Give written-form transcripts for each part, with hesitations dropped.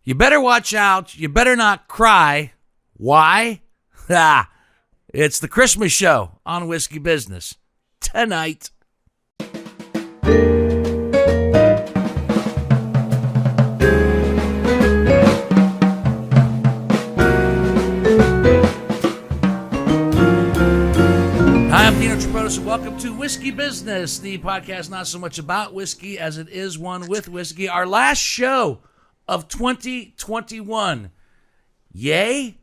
You better watch out. You better not cry. Why? It's the Christmas show on Whiskey Business tonight. And welcome to Whiskey Business, the podcast not so much about whiskey as it is one with whiskey. Our last show of 2021. Yay!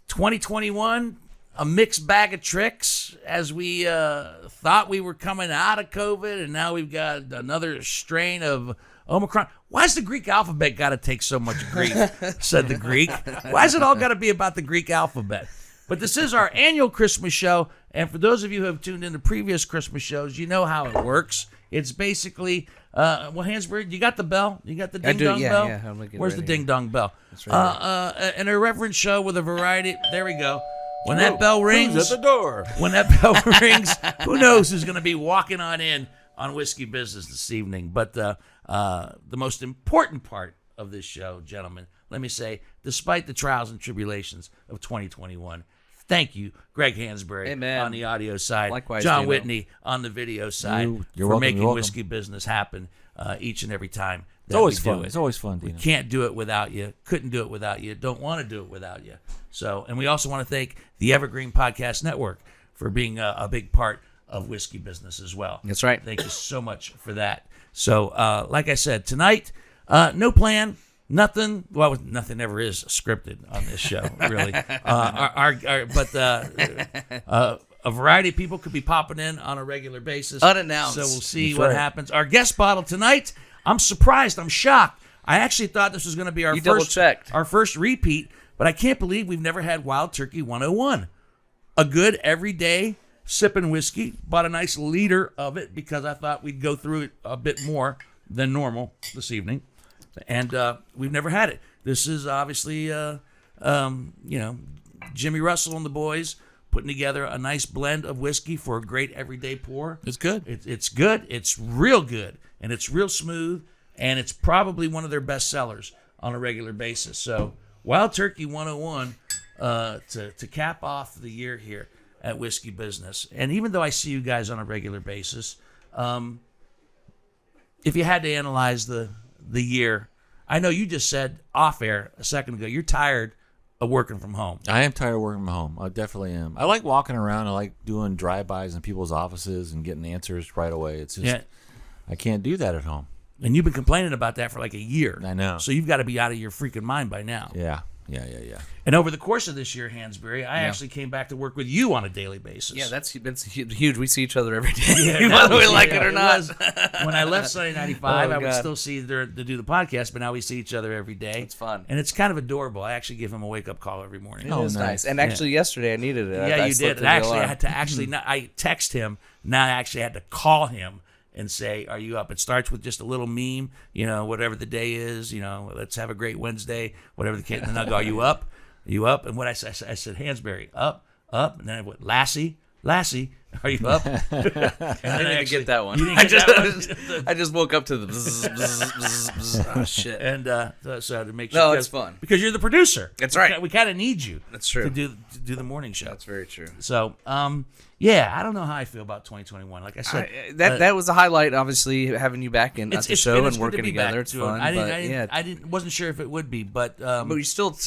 2021, a mixed bag of tricks as we thought we were coming out of COVID, and now we've got another strain of Omicron. Why's the Greek alphabet got to take so much grief, said the Greek. Why's it all got to be about the Greek alphabet? But this is our annual Christmas show, and for those of you who have tuned in to previous Christmas shows, you know how it works. It's basically, Hansberg, you got the bell? You got the ding-dong bell? Yeah, I'm looking Where's the ding-dong bell? That's right. An irreverent show with a variety. There we go. When that bell rings, who's at the door? When that bell rings, who knows who's going to be walking on in on Whiskey Business this evening. But the most important part of this show, gentlemen, let me say, despite the trials and tribulations of 2021, thank you, Greg Hansberry, on the audio side. Likewise, John Dino. Whitney on the video side You're making welcome. Whiskey Business happen each and every time. It's always fun. It's always fun, Dino. We can't do it without you. Couldn't do it without you. Don't want to do it without you. So, and we also want to thank the Evergreen Podcast Network for being a big part of Whiskey Business as well. That's right. Thank you so much for that. So, like I said, tonight, no plan. Nothing. Well, nothing ever is scripted on this show, really. A variety of people could be popping in on a regular basis, unannounced. So we'll see what happens. Our guest bottle tonight. I'm surprised. I'm shocked. I actually thought this was going to be our first repeat, but I can't believe we've never had Wild Turkey 101. A good everyday sipping whiskey. Bought a nice liter of it because I thought we'd go through it a bit more than normal this evening. And we've never had it. This is obviously, Jimmy Russell and the boys putting together a nice blend of whiskey for a great everyday pour. It's good. It's good. It's real good. And it's real smooth. And it's probably one of their best sellers on a regular basis. So Wild Turkey 101 to cap off the year here at Whiskey Business. And even though I see you guys on a regular basis, if you had to analyze the year, I know you just said off air a second ago, you're tired of working from home. I am tired of working from home. I definitely am. I like walking around. I like doing drive-bys in people's offices and getting answers right away. It's just, I can't do that at home. And you've been complaining about that for like a year. I know. So you've got to be out of your freaking mind by now. Yeah. And over the course of this year, Hansberry, I actually came back to work with you on a daily basis. Yeah, that's huge. We see each other every day, Yeah, whether we like it or not. When I left Sunday 95, I would God. still see her to do the podcast, but now we see each other every day. It's fun. And it's kind of adorable. I actually give him a wake-up call every morning. It is nice. And actually, yesterday I needed it. Yeah, I you did. And actually, I had to I text him. Now I actually had to call him and say, are you up? It starts with just a little meme, whatever the day is, let's have a great Wednesday, whatever the case. And I'll go, are you up? Are you up? And what I said, Hansberry, up. And then I went, Lassie, are you up? And I didn't get that one. You didn't get that one? I just woke up to the bzz, bzz, bzz, bzz. Oh, shit. And so to make sure. No, it's fun. Because you're the producer. That's right. We kind of need you. That's true. To do the morning show. That's very true. So, I don't know how I feel about 2021. Like I said, that was a highlight. Obviously, having you back in at the show and working together, it's fun. I wasn't sure if it would be, but you still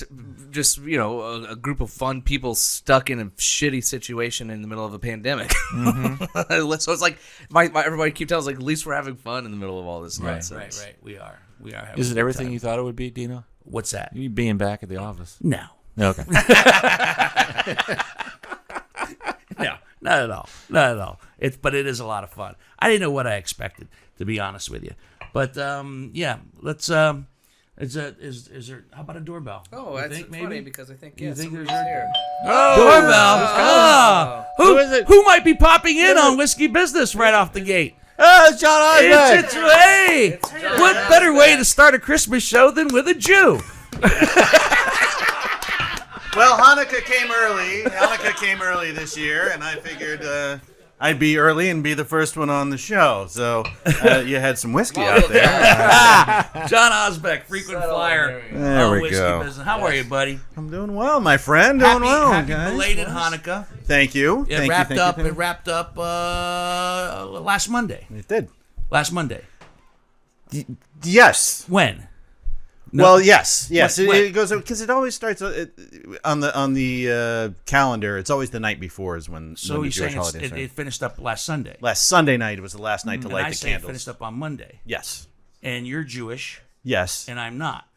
just a group of fun people stuck in a shitty situation in the middle of a pandemic. Mm-hmm. So it's like everybody keep telling us like at least we're having fun in the middle of all this nonsense. Right. We are. Having Is it a good everything time. you thought it would be, Dino? What's that? You being back at the office? No. Okay. No, not at all. Not at all. But it is a lot of fun. I didn't know what I expected, to be honest with you. But let's. Is there? How about a doorbell? Oh, that's funny because I think You think somebody's there's here. Doorbell. Who is it? Who might be popping in on Whiskey Business right off the gate? Oh, it's John Osborne. Hey! What better way to start a Christmas show than with a Jew? Well, Hanukkah came early. Hanukkah came early this year, and I figured I'd be early and be the first one on the show. So you had some whiskey out there. John Osbeck, frequent flyer. There we Whiskey go. Business. How are you, buddy? I'm doing well, my friend. Doing well, happy guys. belated Hanukkah. Thank you. It Thank wrapped you, up. thank you. It wrapped up last Monday. It did. Last Monday. Yes. When? Well, yes. It When? goes because it always starts on the calendar. It's always the night before is when So the you're Jewish saying holidays it start. finished up last Sunday. Last Sunday night was the last night to And light I the say it candles. finished up on Monday. Yes. And you're Jewish, Yes. and I'm not.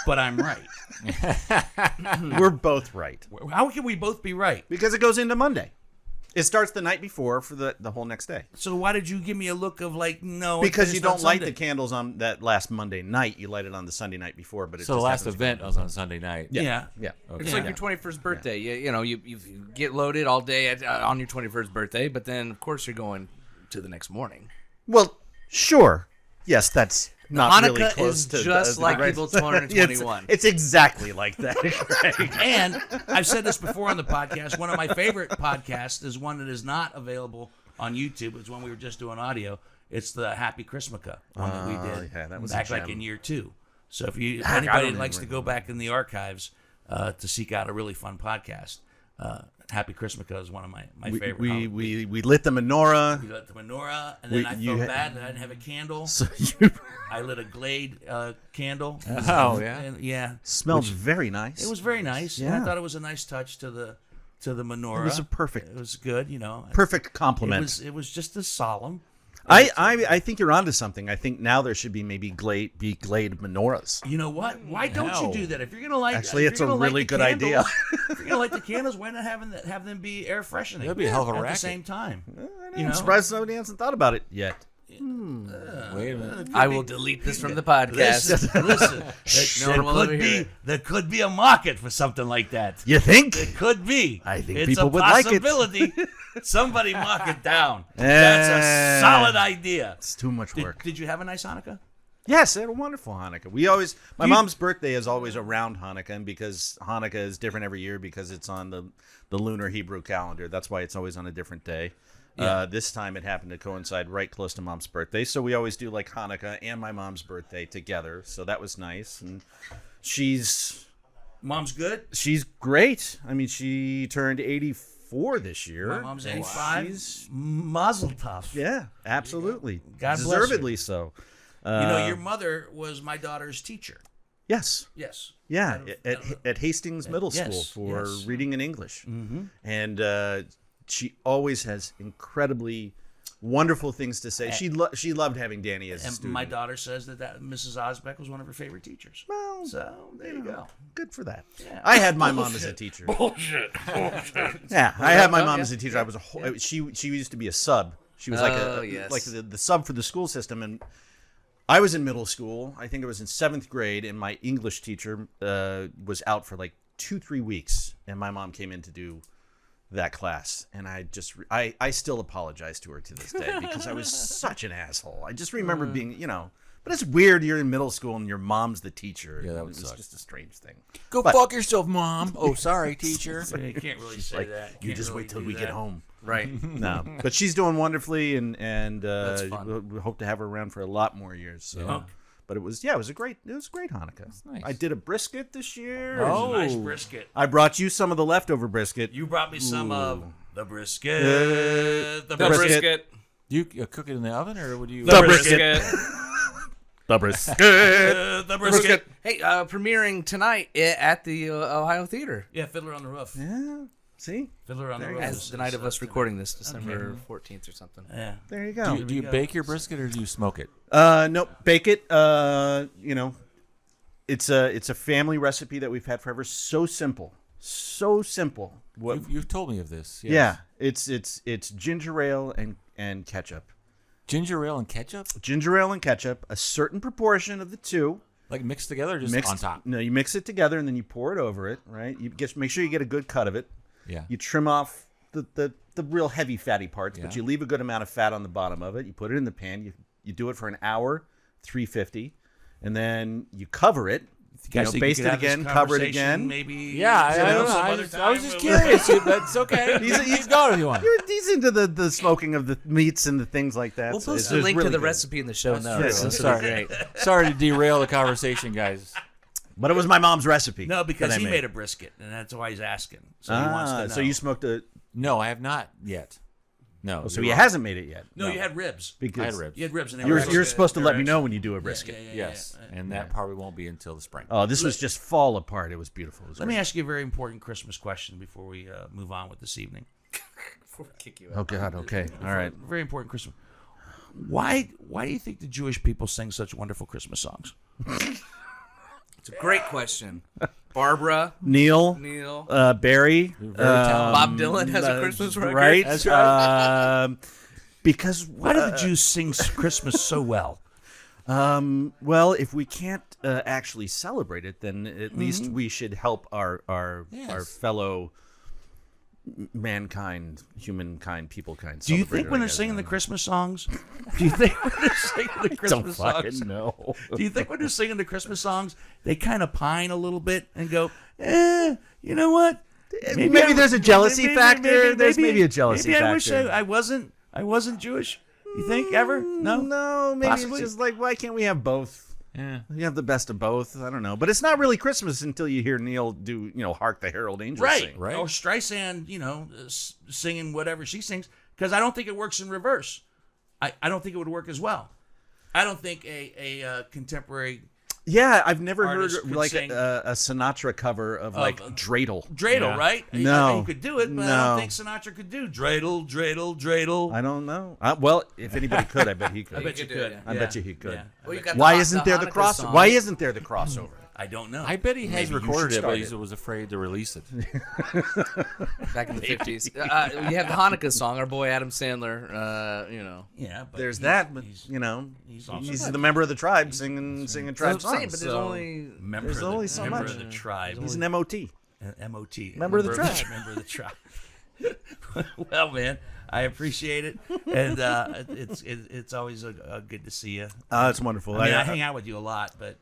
But I'm right. We're both right How can we both be right? because it goes into Monday. It starts the night before for the whole next day. So why did you give me a look of like, no? it Because you finished on don't light Sunday? the candles on that last Monday night. You light it on the Sunday night before. But it So the just last happens to event be- was on Sunday night. Yeah. Yeah. It's Yeah. like your 21st birthday. You get loaded all day on your 21st birthday, but then of course you're going to the next morning. Well, sure. Yes, that's not Hanukkah really close is to just the like right- people 221. It's exactly like that. Greg. And I've said this before on the podcast. One of my favorite podcasts is one that is not available on YouTube. It's one we were just doing audio. It's the Happy Christmaka one that we did yeah, that was back a like gem. in year 2. So if I anybody don't likes to even go back in the archives to seek out a really fun podcast, Happy Christmaka is one of my favorite. we lit the menorah. We lit the menorah, and then I you felt had- bad that I didn't have a candle. So you I lit a Glade candle. Oh, yeah? And, yeah. smelled very nice. It was very nice. And I Yeah. thought it was a nice touch to the menorah. It was a perfect- It was good, you know. perfect compliment. It was just as solemn. I think you're onto something. I think now there should be maybe glade menorahs. You know what? Why don't you do that? If you're gonna light, Actually, if it's you're a gonna light really the good candles- idea. If you're gonna light the candles, why not have them be air freshening? That'd be a hell of a at the racket. same time. I'm surprised somebody hasn't thought about it yet. Wait a minute. I will delete this from the podcast. Listen, No one will ever hear it. there could be a market for something like that. You think? It could be. I think it's people a would like it. possibility. Somebody mark it down. That's a solid idea. It's too much work. Did you have a nice Hanukkah? Yes, I had a wonderful Hanukkah. My mom's birthday is always around Hanukkah, and because Hanukkah is different every year because it's on the lunar Hebrew calendar. That's why it's always on a different day. This time it happened to coincide right close to Mom's birthday, so we always do like Hanukkah and my mom's birthday together. So that was nice, and Mom's good. she's great. I mean, she turned 84 this year. My mom's and 85. she's- Mazel tov. Yeah, absolutely. God bless her. Deservedly so. You know, your mother was my daughter's teacher. Yes. Yes. Yeah, Out at Hastings Middle yes, School for yes. reading and English. And she always has incredibly wonderful things to say. She loved having Danny as a And student. my daughter says that Mrs. Osbeck was one of her favorite teachers. Well, So there you go. good for that. Yeah. I had my mom as a teacher. Bullshit. Yeah, I had my mom as a teacher. I was she used to be a sub. She was like yes. like the sub for the school system, and I was in middle school. I think it was in 7th grade, and my English teacher was out for like 2-3 weeks, and my mom came in to do that class, and I still apologize to her to this day because I was such an asshole. I just remember being, but it's weird. You're in middle school and your mom's the teacher. Yeah, that would it was suck. just a strange thing. Go fuck yourself, Mom. Oh, sorry, teacher. You can't really say Like, that. you Can't just really wait till do we that. get home. Right. No, but she's doing wonderfully, and fun. we hope to have her around for a lot more years. So. Yeah. But it was a great Hanukkah. nice. I did a brisket this year. It was Oh. a nice brisket. I brought you some of the leftover brisket. You brought me some of the brisket. The brisket. brisket. Do you cook it in the oven, or would you? The brisket. The brisket. The brisket. Hey, premiering tonight at the Ohio Theater. Yeah, Fiddler on the Roof. Yeah. See, Fiddler on the Roof. As is- the night is, of us tonight. recording this, December 14th or something. Yeah. there you go. Do you bake your brisket or do you smoke it? No, bake it. It's a family recipe that we've had forever. So simple. What? You've told me of this. Yes. Yeah, it's ginger ale and ketchup. Ginger ale and ketchup, Ginger ale and ketchup, a certain proportion of the two. like mixed together, or just Mixed on top. No, you mix it together and then you pour it over it. Right. Make sure you get a good cut of it. Yeah. You trim off the real heavy fatty parts, but Yeah. you leave a good amount of fat on the bottom of it. You put it in the pan. You do it for an hour, 350, and then you cover it. guys think baste could it have this again, cover it conversation again. Maybe. Yeah, I don't know. some I other was time just or curious, but it's okay. Keep going if you want. He's into the smoking of the meats and the things like that. We'll so post it's a link really to the good. recipe in the show notes. true. This would be Sorry. great. Sorry to derail the conversation, guys. But it was my mom's recipe. No, because that I he made a brisket, and that's why he's asking. So he wants to know. So you smoked a. No, I have not yet. No. So you're he wrong. hasn't made it yet. No, you had ribs. Because I had ribs. You had ribs, and they You're, were you're so supposed to good. let me know when you do a brisket. Yes, and that probably won't be until the spring. Oh, this was just fall apart. It was beautiful. It was Let me great. ask you a very important Christmas question before we move on with this evening. Before we kick you out. Oh God. Okay. All right. Very important Christmas. Why do you think the Jewish people sing such wonderful Christmas songs? It's a great question. Barbara, Neil, Barry, Bob Dylan has a Christmas record. right? That's right. Because Why do the Jews sing Christmas so well? well, if we can't actually celebrate it, then at least we should help our fellow mankind, humankind, peoplekind. Do you celebrate think it, when I they're guess. singing the Christmas songs? Do you think when they're singing the Christmas songs? know. Do you think when they're singing the Christmas songs, they kind of pine a little bit and go, you know what? Maybe there's a jealousy factor. There's maybe a jealousy maybe factor. I wish I wasn't Jewish. You think ever? No. No, maybe Possibly. it's just like, why can't we have both? Yeah. You have the best of both. I don't know, but it's not really Christmas until you hear Neil do, "Hark the Herald Angels Right. Sing." Right. Or Streisand, singing whatever she sings, because I don't think it works in reverse. I don't think it would work as well. I don't think a contemporary Yeah, I've never Artists heard could like sing- a Sinatra cover of like dreidel. dreidel, right? No. You could do it, but I No. don't think Sinatra could do dreidel, dreidel, dreidel. I don't know. Well, if anybody could, I bet he could. I bet you could do it, could. yeah. I bet you he could. Yeah. Well, you got Why the, isn't there the Hanukkah cross? song. Why isn't there the crossover? I don't know. I bet he has Maybe you recorded should it, but start he it. was afraid to release it. Back in the 50s. You have the Hanukkah song, our boy Adam Sandler, Yeah, but There's he's- that, but he's- he's the member of the tribe singing tribe That's what I'm saying, songs. but there's so only... member There's of the, only so member much. of the tribe. he's an MOT. MOT. Member of the tribe. Member of the tribe. Well, man, I appreciate it, and it's always good to see you. It's wonderful. I mean, I hang out with you a lot, but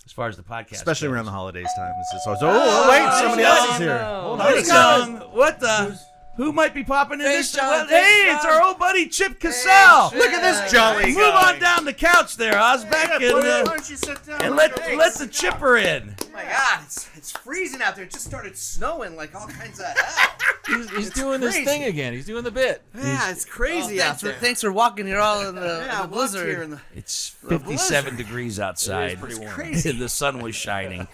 as far as the podcast, especially goes. around the holidays time. It's just always, wait, somebody else is here. Hold on. Hey, John, what the? Who might be popping in this? John, Hey, thanks, it's John. our old buddy Chip Cassell. Look at this jolly Move on down the couch there, Osbeck, don't you sit down? and let the chipper in. Oh my God, it's freezing out there. It just started snowing like all kinds of hell. He's doing this crazy. thing again. He's doing the bit. Yeah, it's crazy out there. Thanks for walking here all in the, Yeah, I in the walked blizzard. here in the It's 57 degrees outside. pretty warm. crazy. The sun was shining.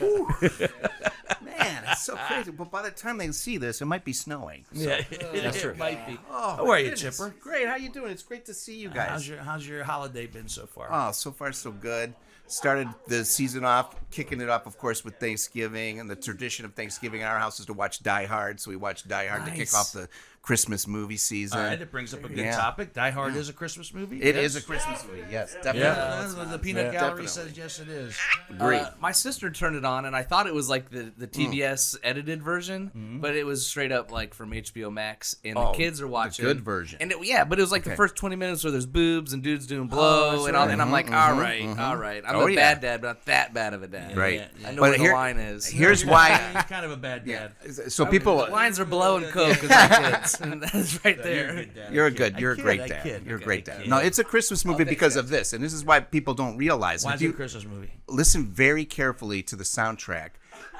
man. It's so crazy. But by the time they see this, it might be snowing. So. Yeah, That's true. it might be. Oh, How are you, goodness. Chipper? Great. How you doing? It's great to see you guys. How's your holiday been so far? Oh, so far so good. Started the season off, kicking it off, of course, with Thanksgiving. And the tradition of Thanksgiving in our house is to watch Die Hard. So we watched Die Hard to kick Nice. off the Christmas movie season. All right, that brings up a good Yeah. topic. Die Hard is a Christmas movie. It Yes? is a Christmas movie, yes, definitely. The peanut gallery Definitely. says yes, it is. Great. My sister turned it on, and I thought it was like the TBS edited version, but it was straight up like from HBO Max, and the kids are watching good version. And but it was like the first 20 minutes where there's boobs and dudes doing blow, that's and all, right. and I'm like, all right. I'm Oh, a yeah. bad dad, but not that bad of a dad. Right. I know But where here- the line is. Here's You're why. kind of a bad dad. So people, The lines are blow and coke with my kids, and that's right there. you're a good, you're a kid, great I dad. kid. You're a Okay, great I dad. kid. No, it's a Christmas movie because of this, and this is why people don't realize. Why If is it a you Christmas movie? listen very carefully to the soundtrack,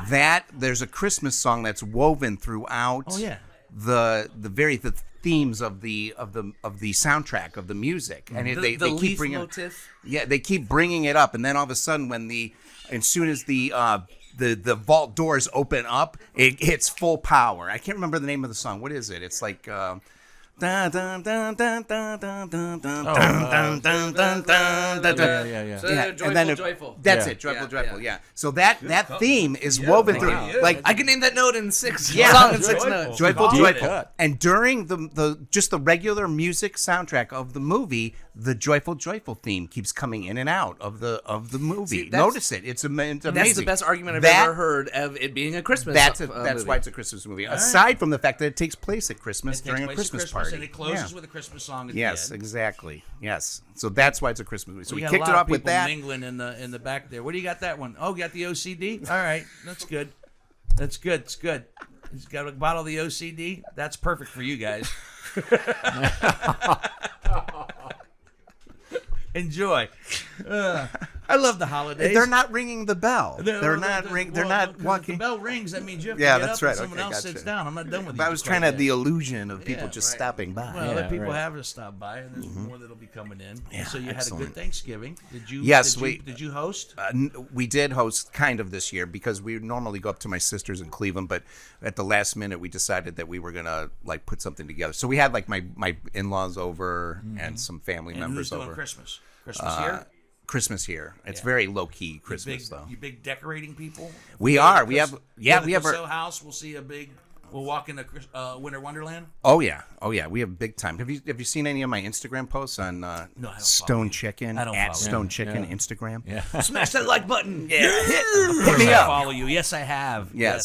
that there's a Christmas song that's woven throughout. Oh, yeah. The themes of the soundtrack of the music, and The they keep leaf bringing motif. yeah, they keep bringing it up, and then all of a sudden, as soon as the vault doors open up, it hits full power. I can't remember the name of the song. What is it? It's like. Dun, dun, dun, dun, dun, dun, dun, dun, dun, dun, dun, dun, dun, dun. Yeah. So Yeah, joyful, and then joyful. That's Yeah. it, joyful, Yeah, joyful. yeah. Yeah. So that theme is woven through, like I can name that note in six. Yeah. Song in 6 notes. joyful, Deep joyful. cut. And during the just the regular music soundtrack of the movie, the joyful theme keeps coming in and out of the movie. See, that's- Notice it. It's amazing. That's the best argument I've That- ever heard of it being a Christmas. That's movie. why it's a Christmas movie. Aside from the fact that it takes place at Christmas It during takes a place at Christmas party. and it closes Yeah. with a Christmas song at Yes, the end. exactly. Yes. So that's why it's a Christmas movie. So we got kicked a it lot off of with people that. mingling in the back there. What do you got that one? Oh, you got the OCD? All right, that's good. That's good. It's good. He's got a bottle of the OCD. That's perfect for you guys. Enjoy. I love the holidays. They're not ringing the bell. They're not If walking. the bell rings, that means you have to Yeah, get that's up right. and someone Okay, else gotcha. sits down. I'm not done with But you. I was just trying to quite have the yet. illusion of people Yeah, just right. stopping by. Well, other people right. have to stop by, and there's more that'll be coming in. Yeah, So you had a excellent. good Thanksgiving. Did you? Yes, Did you host? We did host kind of this year because we normally go up to my sister's in Cleveland, but at the last minute we decided that we were gonna like put something together. So we had like my in-laws over and some family And members who's doing over. Christmas? Christmas here. Christmas here. It's very low key Big, Christmas though. you big decorating people. If We go to are. the We have- Chris- yeah, go to we the have our- Crisell house. We'll see a big. We'll walk into Winter Wonderland. Oh yeah. We have big time. Have you seen any of my Instagram posts on I don't follow Stone you. Chicken I don't at follow Stone you. Chicken Yeah. Instagram? Yeah. Smash that like button. Yeah, Hit me I up. follow you. Yes, I have. Yeah.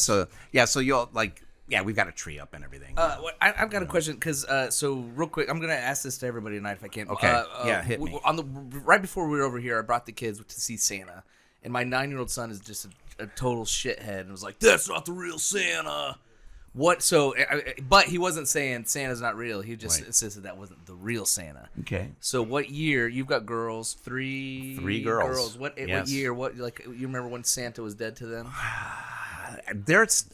Yes. So you'll like. Yeah, we've got a tree up and everything. I've got a question because so real quick, I'm gonna ask this to everybody tonight if I can. Okay. Yeah, hit me. On the right before we were over here, I brought the kids to see Santa, and my 9-year-old son is just a total shithead and was like, "That's not the real Santa." What? So, but he wasn't saying Santa's not real. He just insisted that wasn't the real Santa. Okay. So, what year? You've got girls, three girls. What Yes. year? What you remember when Santa was dead to them?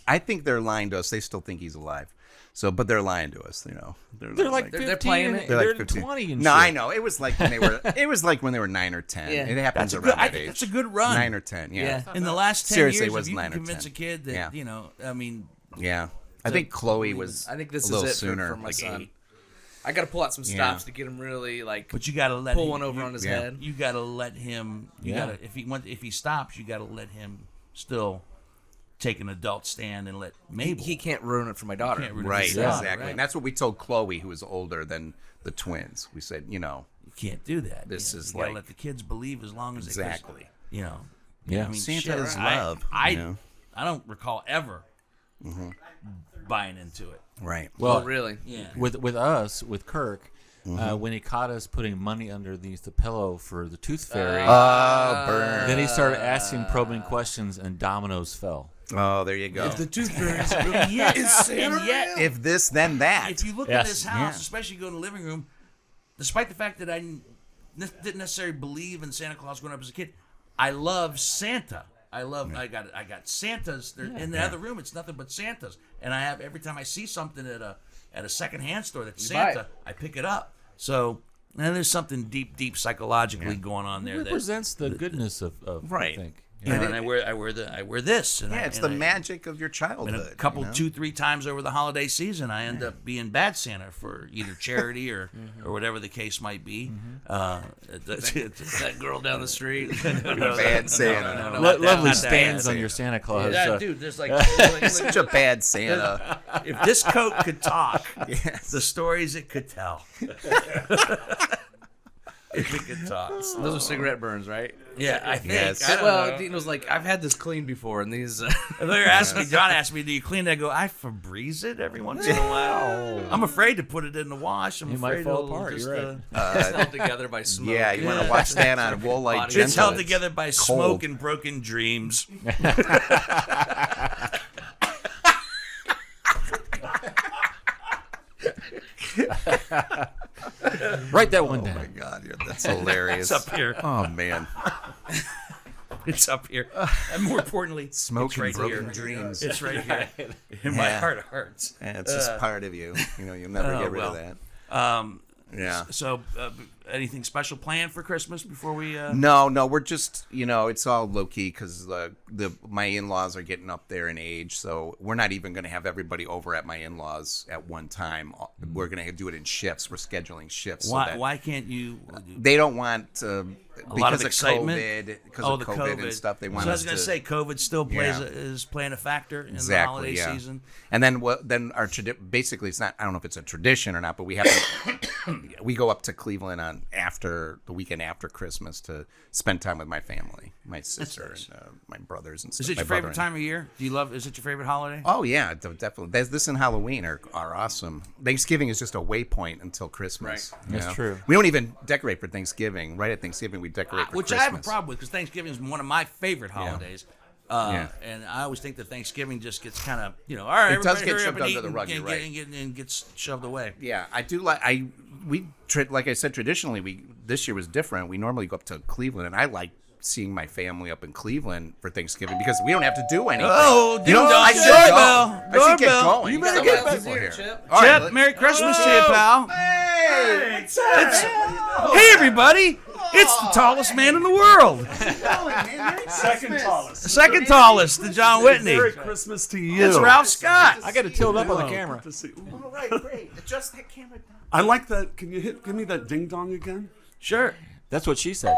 I think they're lying to us. They still think he's alive. So, but they're lying to us. You know, They're like 15 they're playing and it. they're they're like 15. 20 and no, shit. I know. It was like when they were. It was like when they were 9 or 10. Yeah. It happens That's a around good. I that think age. that's a good run. 9 or 10. Yeah. Yeah. In the last 10 Seriously, it years, was if you 9 can or convince 10. a kid that Yeah. I mean, Yeah. I think Chloe was. I think this a little is it sooner, for my like son. 8. I got to pull out some Yeah. stops to get him really like but you got to let pull him, one over on his yeah. head. You got to let him. You Yeah. got to if he stops, you got to let him still take an adult stand and let Mabel. He can't ruin it for my daughter. Can't ruin it. Right. Yeah. Exactly. Right. And that's what we told Chloe, who was older than the twins. We said, you know, You can't do that. This you is you gotta like- let the kids believe as long as exactly. they. You know. Yeah. I mean, Santa shit, is I- love, I you know? I don't recall ever buying into it. Right. Well, really. Yeah. With us, with Kirk, when he caught us putting money underneath the pillow for the tooth fairy, Burn. then he started asking probing questions, and dominoes fell. Oh, there you go. The tooth fairy is and yet, and yet, If this, then that. if you look Yes. at this house, Yeah. especially go in the living room, despite the fact that I didn't necessarily believe in Santa Claus growing up as a kid, I love Santa. I got Santas. They're in the other room. It's nothing but Santas, and I have every time I see something at a secondhand store that's You buy Santa, it. I pick it up. So and there's something deep psychologically going on there. It That, represents the goodness of Right. I think. you know, and I wear this. And yeah, I, it's and the I- magic of your And childhood. a couple, you know? 2-3 times over the holiday season, I end up being bad Santa for either charity or whatever the case might be. That girl down the street. Bad Santa. no, Lovely not that stains bad. on your Santa Claus. Yeah, dude, there's like Such a bad Santa. if this coat could talk, Yes. the stories it could tell. If it could talk. Those are cigarette burns, right? Yeah, I think. Yes. I don't Well, know. Dean was like, "I've had this cleaned before, and these." They're asking me, John asked me, do you clean that? I go, I Febreze it every once in a while. I'm afraid to put it in the wash. I'm It might afraid fall it'll apart, just, you're right. It's held together by smoke. Yeah, you want to watch that on Woolite Gentle. It's held together by smoke cold. and broken dreams. Write that one Oh my down. God, that's hilarious. It's up here. Oh man, It's up here. And more importantly, smoke it's and right broken here. dreams. It's right here. In my Yeah. heart of hearts. And it's just part of you. You know, you'll never get rid of well. that. Yeah. So, anything special planned for Christmas before we? No, we're just, you know, it's all low key because my in-laws are getting up there in age, so we're not even going to have everybody over at my in-laws at one time. We're going to do it in shifts. We're scheduling shifts. so Why? that Why can't you? they don't want A lot of because excitement. COVID, because Oh, of the COVID and stuff. They want So I us was going to to say, COVID still Yeah. is playing a factor in the exactly, holiday yeah. season. And then basically it's not. I don't know if it's a tradition or not, but we have to, we go up to Cleveland after the weekend after Christmas to spend time with my family, my sister and my brothers and stuff. Is it your favorite time of year? Do you love? Is it your favorite holiday? Oh yeah, definitely. This and Halloween are awesome. Thanksgiving is just a waypoint until Christmas. Right. you That's know? true. We don't even decorate for Thanksgiving. Right at Thanksgiving, we decorate for Which Christmas. I have a problem with because Thanksgiving is one of my favorite holidays. And I always think that Thanksgiving just gets kind of, all right, It does everybody get hurry up shoved and under eat the rug, you're right. and gets shoved away. Yeah, I do like like I said, traditionally this year was different. We normally go up to Cleveland, and I like seeing my family up in Cleveland for Thanksgiving because we don't have to do anything. Oh, you know, ding-dong, I should go. doorbell, I should get doorbell. going. You better got get a lot back of people here. Chip. All right, Chip, Merry Christmas to you, pal. Hey, Hey, everybody. It's the tallest man in the world. Second tallest. Second tallest to John Whitney. Merry Christmas to you. It's Ralph Scott. I got to tilt up on the camera. To see. all right, great. Adjust that camera down. I like that. Can you give me that ding dong again? Sure. That's what she said.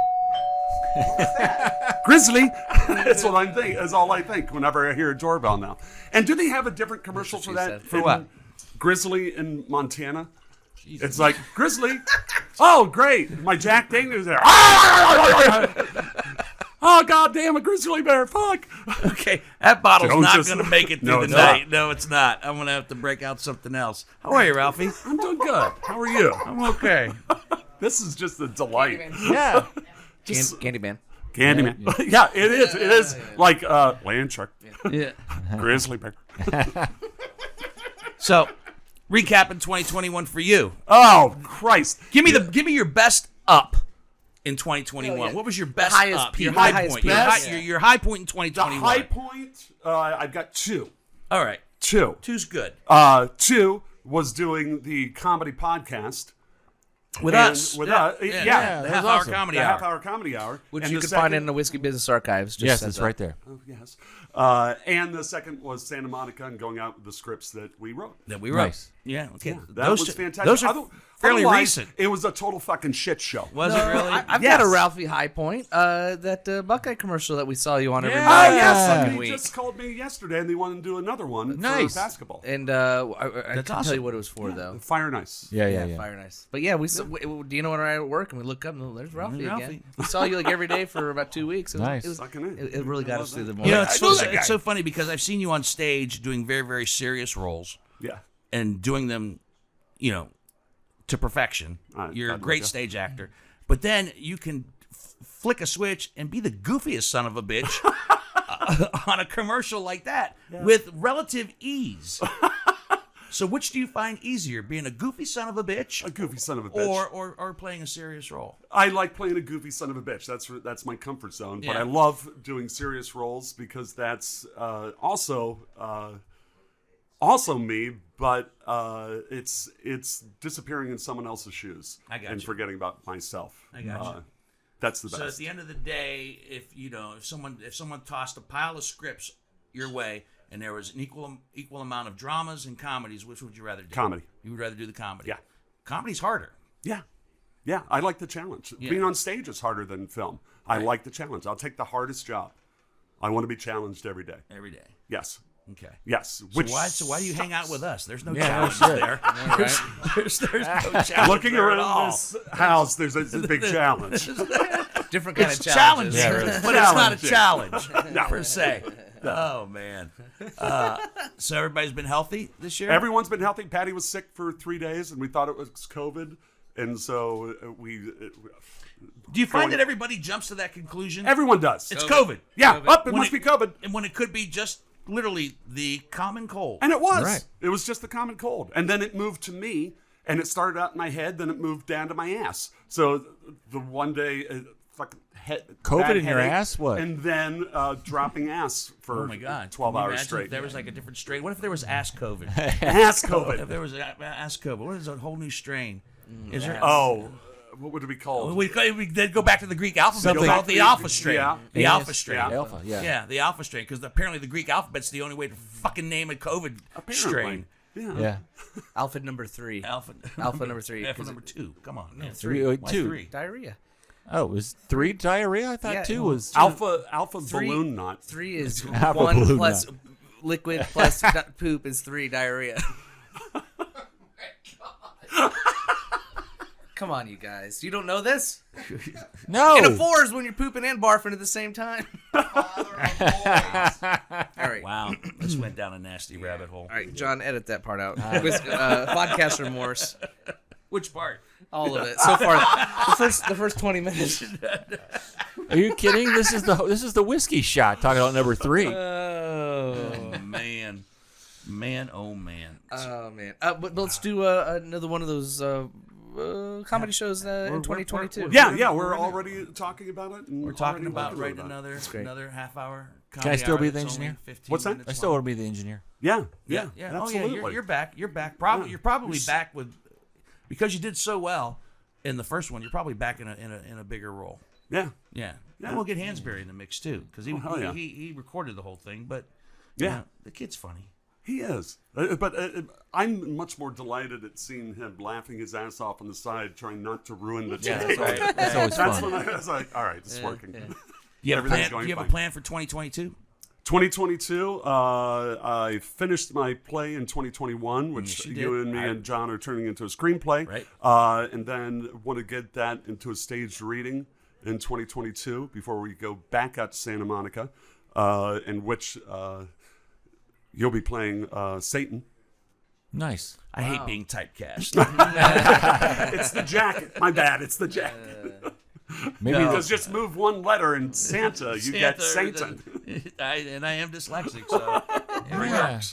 Grizzly. That's what I'm thinking. That's all I think whenever I hear a doorbell now. And do they have a different commercial for that? said. For in what? Grizzly in Montana. It's like Grizzly. Oh, great! My Jack Daniels there. Oh, goddamn, a grizzly bear! Fuck. Okay, that bottle's Don't not just- going to make it No, through it's the night. not. No, it's not. I'm going to have to break out something else. How are you, Ralphie? I'm doing good. How are you? I'm okay. This is just a delight. Yeah. Candyman. Candyman. Yeah, it is. It is like land shark, Yeah. grizzly bear. So, recapping 2021 for you. Oh Christ! Give me your best up in 2021. What was your best highest up? peak. Your The high highest point. peak. Your high point in The 2021. high point. I've got two. All right. Two. Two's good. Two was doing the comedy podcast With and us. With yeah. us. Yeah. Yeah. The that half was hour awesome. comedy The hour. half-hour comedy hour, Which and you the can second, find in the Whiskey Business Archives. Just Yes, said it's that. right there. Oh, yes. And the second was Santa Monica and going out with the scripts that we wrote. That we wrote. Nice. Yeah. Okay. That was fantastic. Those are fairly Otherwise, recent. It was a total fucking shit show. Was it really? I've Yes. got a Ralphie high point. That Buckeye commercial that we saw you on every Yeah. Oh, Yeah. yes. fucking Somebody week. just called me yesterday and they wanted to do another one Nice. for basketball. And I can't tell awesome. you what it was for though. Fire and Ice. Yeah. Fire nice. But yeah, do you know when I at work and we look up and there's Ralphie Ralphie. again. We saw you like every day for about 2 weeks. Nice. Sucking in. It really got us through the You morning. know, I it's so funny because I've seen you on stage doing very, very serious roles Yeah. and doing them, to perfection. You're a I'd great love to. stage actor. But then you can flick a switch and be the goofiest son of a bitch on a commercial like that with relative ease. So which do you find easier, being a goofy son of a bitch A goofy son of a bitch. or playing a serious role? I like playing a goofy son of a bitch. That's my comfort zone. But Yeah. I love doing serious roles because that's also me. But it's disappearing in someone else's shoes I got and you. forgetting about myself. I got you. That's the So at best. the end of the day, if someone tossed a pile of scripts your way and there was an equal amount of dramas and comedies, which would you rather do? Comedy. You would rather do the comedy. Yeah. Comedy's harder. Yeah, I like the challenge. Yeah. Being on stage is harder than film. I like the challenge. I'll take the hardest job. I want to be challenged every day. Every day. Yes. Okay. Yes. So why do you hang out with us? There's no Yeah, no challenge shit. there. There's no challenge. Looking there at around all. this house, there's a big challenge. Different kind of It's challenges. challenging, but it's not a challenge per se. Oh man. So everybody's been healthy this year. Everyone's been healthy. Patty was sick for 3 days, and we thought it was COVID, and so Do you find that everybody jumps to that conclusion? everyone does. It's COVID. Yeah, it When must be COVID. And when it could be just literally the common cold. And it was. Right. It was just the common cold. And then it moved to me, and it started out in my head, then it moved down to my ass. So the one day, fucking head. COVID bad in your headache, ass? What? And then dropping ass for Oh my God! 12 Can you hours imagine straight. If there was like a different strain. What if there was ass COVID? Ass if COVID. there was ass COVID, what is a whole new strain? Is there? Oh, what would it be called? We then go back to the Greek alphabet. Something- Go call it the alpha strain. Yeah. The alpha strain. Yeah. Alpha, yeah. Yeah, the alpha strain, because apparently the Greek alphabet's the only way to fucking name a COVID strain. Yeah. Yeah. Alpha number 3. Alpha number 3. Alpha number 2. Come on. No, Three, Why two. 3? Diarrhea. Oh, it was 3 diarrhea? I thought Yeah, 2 well, was. Alpha Three- balloon knot. 3 is Alpha 1 balloon plus nut. liquid plus poop is 3 diarrhea. Come on, you guys. You don't know this? No. In a four is when you're pooping and barfing at the same time. All right. Wow, this went down a nasty rabbit hole. All right, John, edit that part out. Podcast remorse. Which part? All of it. So far, the first 20 minutes. Are you kidding? This is the whiskey shot. Talking about number 3. Oh man, oh man. Oh man. But let's do another one of those comedy shows in 2022. Yeah, we're already talking about it. We're talking about another half hour. Can I still be the engineer? What's that? I still want to be the engineer. Yeah. Yeah. Absolutely. Oh yeah, you're back. You're back. You're probably back with because you did so well in the first one. You're probably back in a bigger role. Yeah. Yeah. And we'll get Hansberry in the mix too because he recorded the whole thing. But you know, the kid's funny. He is. But I'm much more delighted at seeing him laughing his ass off on the side, trying not to ruin the chance. That's always That's fun. when I was like, all right, it's working. You have, Everything's do going you have fine. a plan for 2022? 2022, I finished my play in 2021, which Yes, you and me and John are turning into a screenplay. Right. And then want to get that into a staged reading in 2022 before we go back out to Santa Monica, in which you'll be playing Satan. Nice. I hate being typecast. It's the jacket. My bad. It's the jacket. Maybe Because just move one letter in Santa, you get Satan. And I am dyslexic, so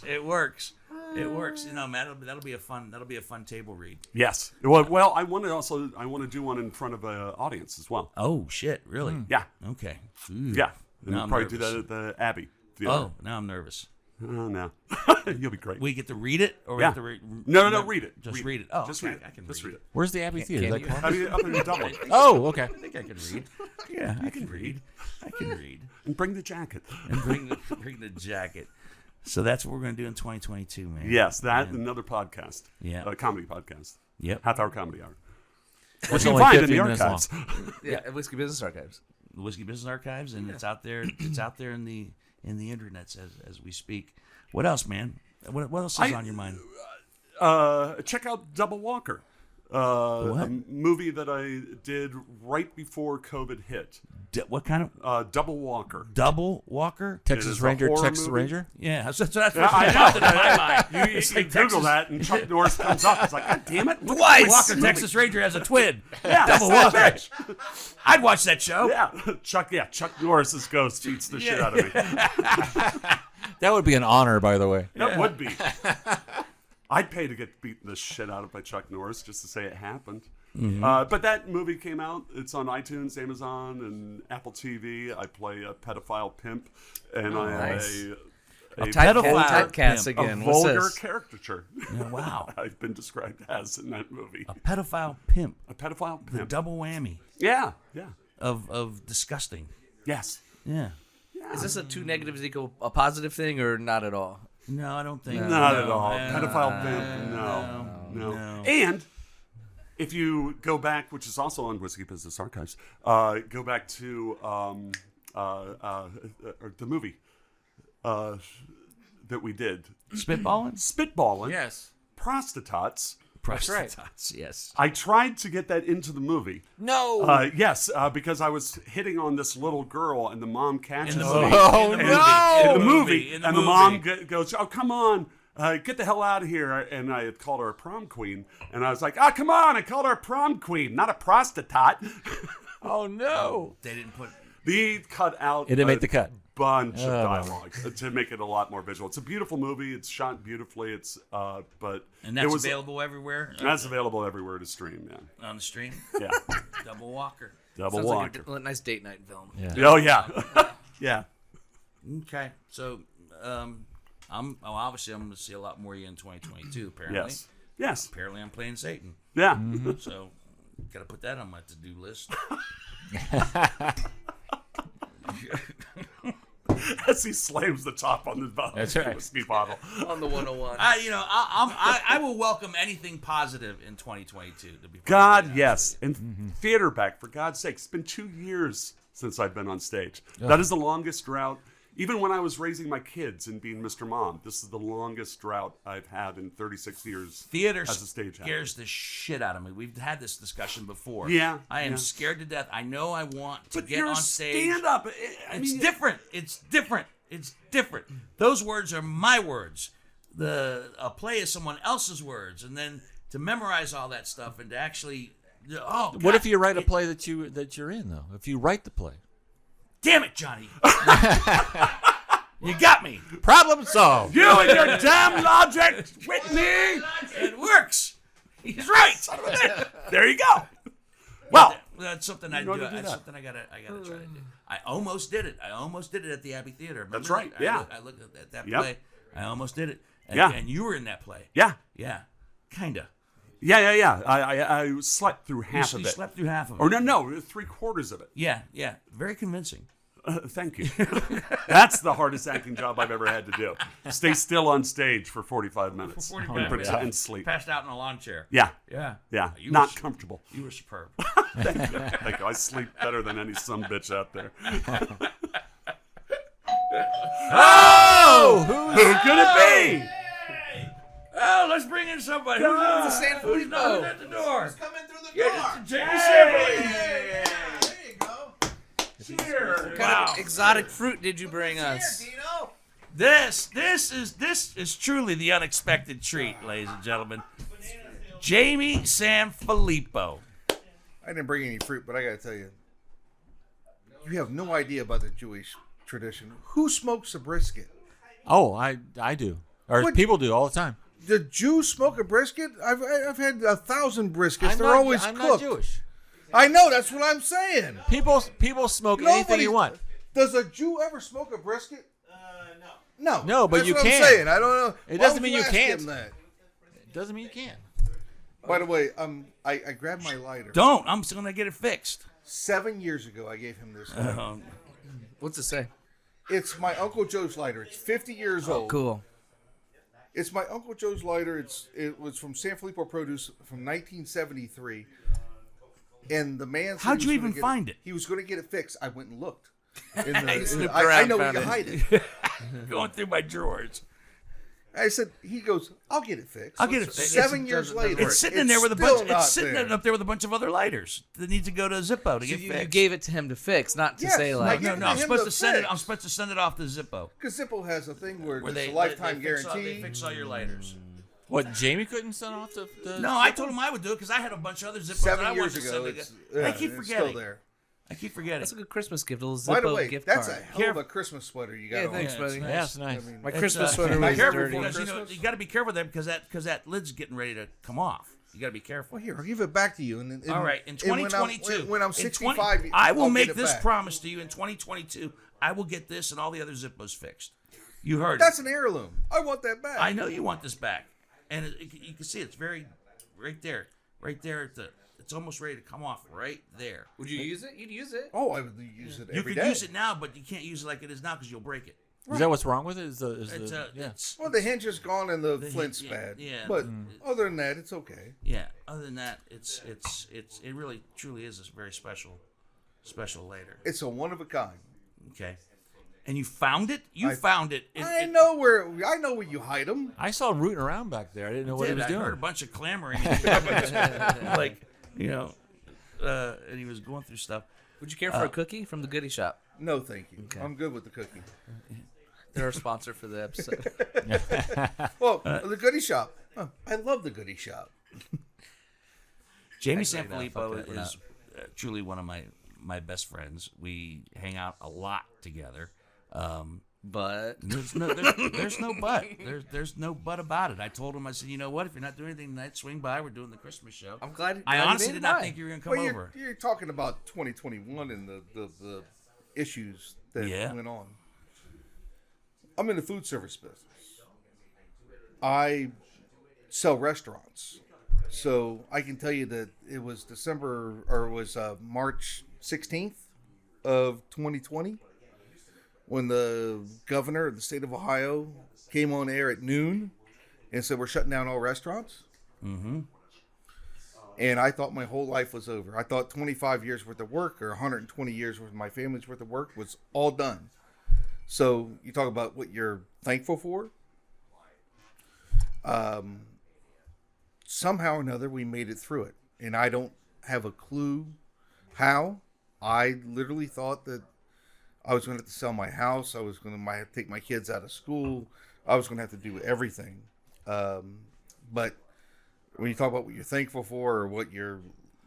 it works. It works. You know, Matt, that'll be a fun table read. Yes. Well, I want to do one in front of an audience as well. Oh shit! Really? Yeah. Okay. Ooh. Yeah. And Now I'm probably do nervous. that at the Abbey Theater. Oh, now I'm nervous. Oh, no. You'll be great. We get to read it, or we Yeah. have to read? No, read it. Just read it. Oh, Just okay. read it. I can Just read it. where's the Abbey Theater? can Is that you? close? I mean, up in Dublin. Oh, okay. I think I can read. Yeah, I can read. I can read. And bring the jacket. And bring the jacket. So that's what we're going to do in 2022, man. Yes, that and another podcast. Yeah. A comedy podcast. Yep. Half Hour Comedy Hour. It's Which you only can find in 15 the minutes archives. Yeah, Whiskey Business Archives. The Whiskey Business Archives, and it's out there. It's out there in the internets as we speak. What else, man? What else is on your mind? Check out Double Walker. A movie that I did right before COVID hit. What kind of Double Walker. double walker? It Texas is a Ranger, horror Texas movie. Ranger. Yeah, that's what popped I into my mind. You Google that and Chuck Norris comes up. It's like, God damn it. Twice. Walker, Texas Ranger has a twin. Yeah, Double that's Walker. that bitch. I'd watch that show. Yeah, Chuck Norris's ghost beats the shit out of me. That would be an honor, by the way. That would be. I'd pay to get beaten the shit out of by Chuck Norris just to say it happened. But that movie came out. It's on iTunes, Amazon, and Apple TV. I play a pedophile pimp, and I am nice. a pedophile Typecast pimp. again. a What's vulgar this? caricature. Yeah, wow. I've been described as in that movie. A pedophile pimp. A pedophile The pimp. double whammy Yeah. of disgusting. Yes. Yeah. Is this a two negatives equal a positive thing or not at all? No, I don't think. Not no, at all. no, Pedophile pimp. No. And if you go back, which is also on Whiskey Business Archives, go back to the movie that we did. Spitballing? Spitballing. Yes. Prostitutes. Prostitutes, yes. I tried to get that into the movie. No. Yes, because I was hitting on this little girl, and the mom catches me. Oh, In the no. movie, In the and the movie. mom goes, "Oh, come on, get the hell out of here!" And I had called her a prom queen, and I was like, "Oh, come on!" I called her a prom queen, not a prostitute. Oh, no. They didn't put. They cut out. It didn't make the cut. Bunch of dialogue to make it a lot more visual. It's a beautiful movie. It's shot beautifully. It's but And that's it was available everywhere that's available everywhere to stream. Yeah, on the stream. yeah. Double Walker. Double Sounds Walker. like a nice date night film. Yeah. Oh yeah, yeah. Okay, so obviously I'm going to see a lot more of you in 2022. Apparently, Yes. apparently I'm playing Satan. Yeah. So got to put that on my to-do list. As he slams the top on the bottle. That's right. Whiskey bottle. On the 101. I will welcome anything positive in 2022. To be God, perfectly yes. honest And theater back, for God's sake. It's been 2 years since I've been on stage. That is the longest drought Even when I was raising my kids and being Mr. Mom, this is the longest drought I've had in 36 years. Theater as a stage actor. scares the shit out of me. We've had this discussion before. Yeah, I am yeah. scared to death. I know I want to But get you're on a stage. stand-up. It's different. It's different. It's different. Those words are my words. A play is someone else's words, and then to memorize all that stuff and to actually, What if you write a play that you're in though? If you write the play, Damn it, Johnny! You got me. problem solved. You and your damn logic, Whitney. It works. He's right. There you go. Well, That's something I know do. how to do That's that. something I gotta try to do. I almost did it. I almost did it at the Abbey Theater. Remember That's right, that? yeah. I looked at that Yep. play. I almost did it. And, Yeah. And you were in that play. yeah. Yeah. Kinda. Yeah. I slept through half of You it. slept through half of it. Or no, 3/4 of it. Yeah. Very convincing. Thank you. That's the hardest acting job I've ever had to do. Stay still on stage for 45 minutes 45 and minutes. pretend sleep. Passed out in a lawn chair. Yeah. Yeah. You Not were- comfortable. You were superb. Thank you. I sleep better than any sumbitch out there. Oh, Who could it be? Oh, let's bring in somebody. Who's knocking at the door? Coming through the Yeah, it's Jamie Sample. There you go. Here. What kind of exotic fruit did you bring us? Dino. This is truly the unexpected treat, ladies and gentlemen. Jamie Sanfilippo. I didn't bring any fruit, but I gotta tell you, you have no idea about the Jewish tradition. Who smokes a brisket? Oh, I do, or What? people do all the time. The Jews smoke a brisket? I've had 1,000 briskets. They're always I'm cooked. not Jewish. I know. That's what I'm saying. People smoke anything Nobody- you want. Does a Jew ever smoke a brisket? No. No, but That's you what can. I'm saying. I don't know. It Why doesn't would mean you ask can't. him that? It doesn't mean you can't. By the way, I grabbed my lighter. Don't. I'm still gonna get it fixed. 7 years ago, I gave him this. What's it say? It's my Uncle Joe's lighter. It's 50 years old. Cool. It's my Uncle Joe's lighter. It was from Sanfilippo Produce from 1973. And the man said How'd he you was even gonna find it? He was going to get it fixed. I went and looked. snooped I around, know where found you it. hide it. Going through my drawers. I said, he goes, I'll get it fixed. I'll get it fixed. 7 years later. It's sitting in there with a still bunch. not It's sitting there. up there with a bunch of other lighters that need to go to Zippo to So get you fixed. gave it to him to fix, not to Yes, say I like. gave no, it no. to I'm him supposed to to send it. fix. I'm supposed to send it off to Zippo. Because Zippo has a thing where Where it's they a lifetime fix all- guarantee. they fix all your lighters. What, Jamie couldn't send off the No, I told him I would do it because I had a bunch of other Zippos. 7 that I years wanted to ago, send it's, I yeah, keep it's forgetting. still there. I keep forgetting. That's a good Christmas gift, a little Zippo By the way, gift that's card. a hell of a Christmas sweater you got Yeah, on. thanks, Yeah, buddy. it's Yeah, it's nice. I mean, My It's, Christmas sweater be was careful dirty. because Christmas? you got to be careful there because that lid's getting ready to come off. You got to be careful. well, here, I'll give it back to you. And All right, in 2022, when I'm in 65, I will I'll make get it this back. promise to you. In 2022, I will get this and all the other Zippos fixed. You heard That's it. an heirloom. I want that back. I know you want this back, and you can see it's very, right there at the. It's almost ready to come off right there. Would you use it? You'd use it. Oh, I would use it You every can day. use it now, but you can't use it like it is now because you'll break it. Is that what's wrong with it? Is It's the yeah. it's Well, the hinge is gone and the The flint's hinge, bad. yeah. But other than that, it's okay. yeah. Other than that, it really truly is a very special later. It's a one of a kind. Okay. And you found it? You I- found it. I know where you hide them. I saw him rooting around back there. I didn't know what he was I heard a doing. bunch of clamoring. like, and he was going through stuff. Would you care for a cookie from the Goodie Shop? No, thank you. I'm good with the cookie. They're our sponsor for the episode. Well, the Goodie Shop. Oh, I love the Goodie Shop. Jamie Actually, no, fuck Sanfilippo that, we're is truly one of my best friends. We hang out a lot together. But There's no but. There's no but about it. I told him, I said, you know what? If you're not doing anything tonight, swing by. We're doing the Christmas show. I'm glad. I glad you honestly made did it not by. think you were going to come Well, over. you're talking about 2021 and the issues that Yeah. went on. I'm in the food service business. I sell restaurants. So I can tell you that it was March 16th of 2020 when the governor of the state of Ohio came on air at noon and said we're shutting down all restaurants. Mm-hmm. And I thought my whole life was over. I thought 25 years worth of work or 120 years worth of my family's worth of work was all done. So you talk about what you're thankful for. Somehow or another, we made it through it, and I don't have a clue how. I literally thought that I was going to have to sell my house. I was going to take my kids out of school. I was going to have to do everything. But when you talk about what you're thankful for or what you're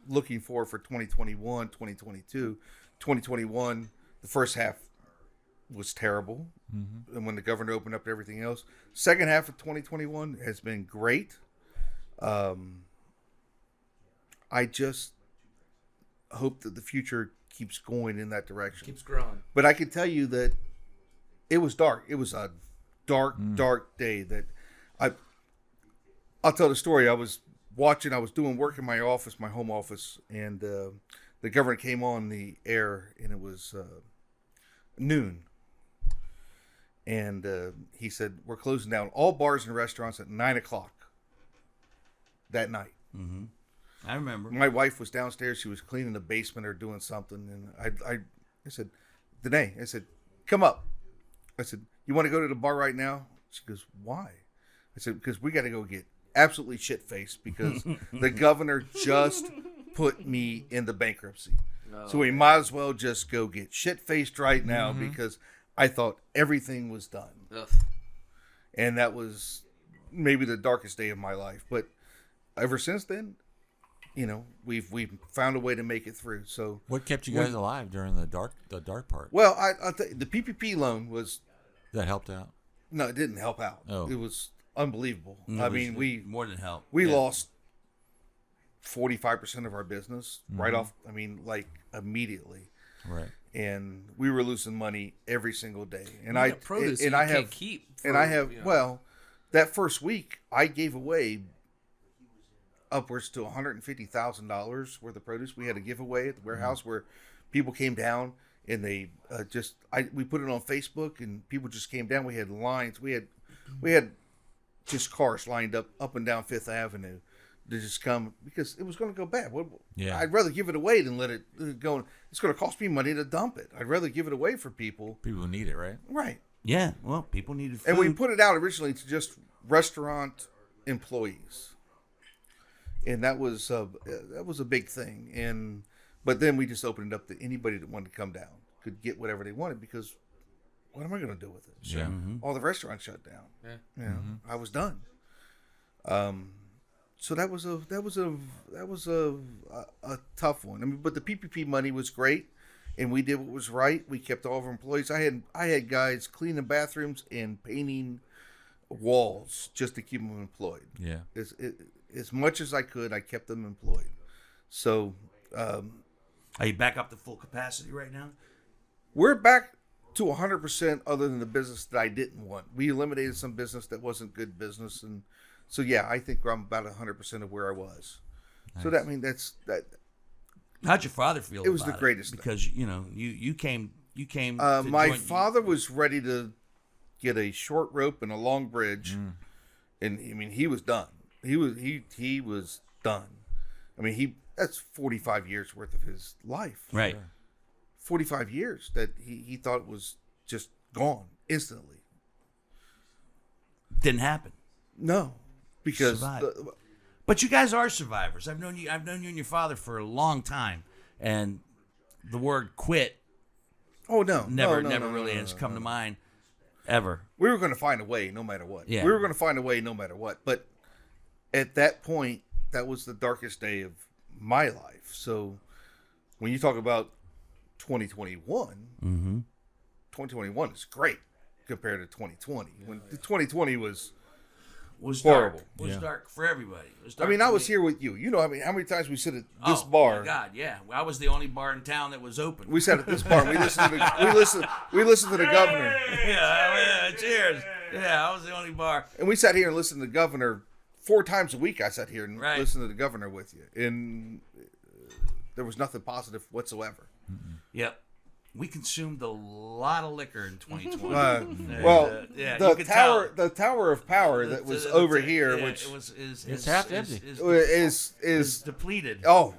looking for 2021, 2022, 2021, the first half was terrible. Mm-hmm. And when the governor opened up to everything else, second half of 2021 has been great. I just hope that the future keeps going in that direction. Keeps growing. But I can tell you that it was dark. It was a dark day that I'll tell the story. I was doing work in my office, my home office, and the governor came on the air, and it was noon. And he said, we're closing down all bars and restaurants at 9:00 that night. Mm-hmm. I remember. My wife was downstairs. She was cleaning the basement or doing something. And I said, Danae, I said, come up. I said, you want to go to the bar right now? She goes, why? I said, because we got to go get absolutely shit-faced because the governor just put me into bankruptcy. Oh, so we might as well just go get shit-faced right now because I thought everything was done. Ugh. And that was maybe the darkest day of my life. But ever since then, you know, we've found a way to make it through. So what kept you guys alive during the dark part? Well, I'll tell you, the PPP loan was that helped out. No, it didn't help out. Oh. It was unbelievable. No, I mean, we more than help. We lost 45% of our business right off. I mean, like immediately. Right. And we were losing money every single day. And well, that first week I gave away upwards to $150,000 worth of produce. We had a giveaway at the warehouse where people came down and they we put it on Facebook and people just came down. We had lines. We had just cars lined up and down Fifth Avenue to just come because it was going to go bad. Yeah. I'd rather give it away than let it go. It's going to cost me money to dump it. I'd rather give it away for people. People who need it, right? Right. Yeah. Well, people needed food. And we put it out originally to just restaurant employees. And that was a big thing. But then we just opened it up to anybody that wanted to come down could get whatever they wanted because what am I going to do with it? Sure. Yeah. Mm-hmm. All the restaurants shut down. Yeah. You know, I was done. So that was a tough one. I mean, but the PPP money was great, and we did what was right. We kept all of our employees. I had guys cleaning bathrooms and painting walls just to keep them employed. Yeah. As much as I could, I kept them employed. So, are you back up to full capacity right now? We're back to 100% other than the business that I didn't want. We eliminated some business that wasn't good business. And so, yeah, I think I'm about 100% of where I was. Nice. So that that's that. How'd your father feel? It was the greatest thing. Because, you know, you came. My father was ready to get a short rope and a long bridge. And I mean, he was done. He was done. I mean, that's 45 years worth of his life. Right. 45 years that he thought it was just gone instantly. Didn't happen. No, because but you guys are survivors. I've known you and your father for a long time, and the word quit. Oh no, never really has come to mind ever. We were going to find a way, no matter what. Yeah. We were going to find a way, no matter what. But at that point, that was the darkest day of my life. So when you talk about 2021, 2021 is great compared to 2020. When 2020 was horrible. Dark. It was dark for everybody. It was dark. I mean, I was here with you. You know, I mean, how many times we sit at this bar? Oh my God, yeah. I was the only bar in town that was open. We sat at this bar. And we listened to the governor. Yeah, cheers. Yeah, I was the only bar. And we sat here and listened to the governor 4 times a week. I sat here and listened to the governor with you, and there was nothing positive whatsoever. Yep. We consumed a lot of liquor in 2020. The Tower of Power that was over here, which it's half empty, is depleted. Oh,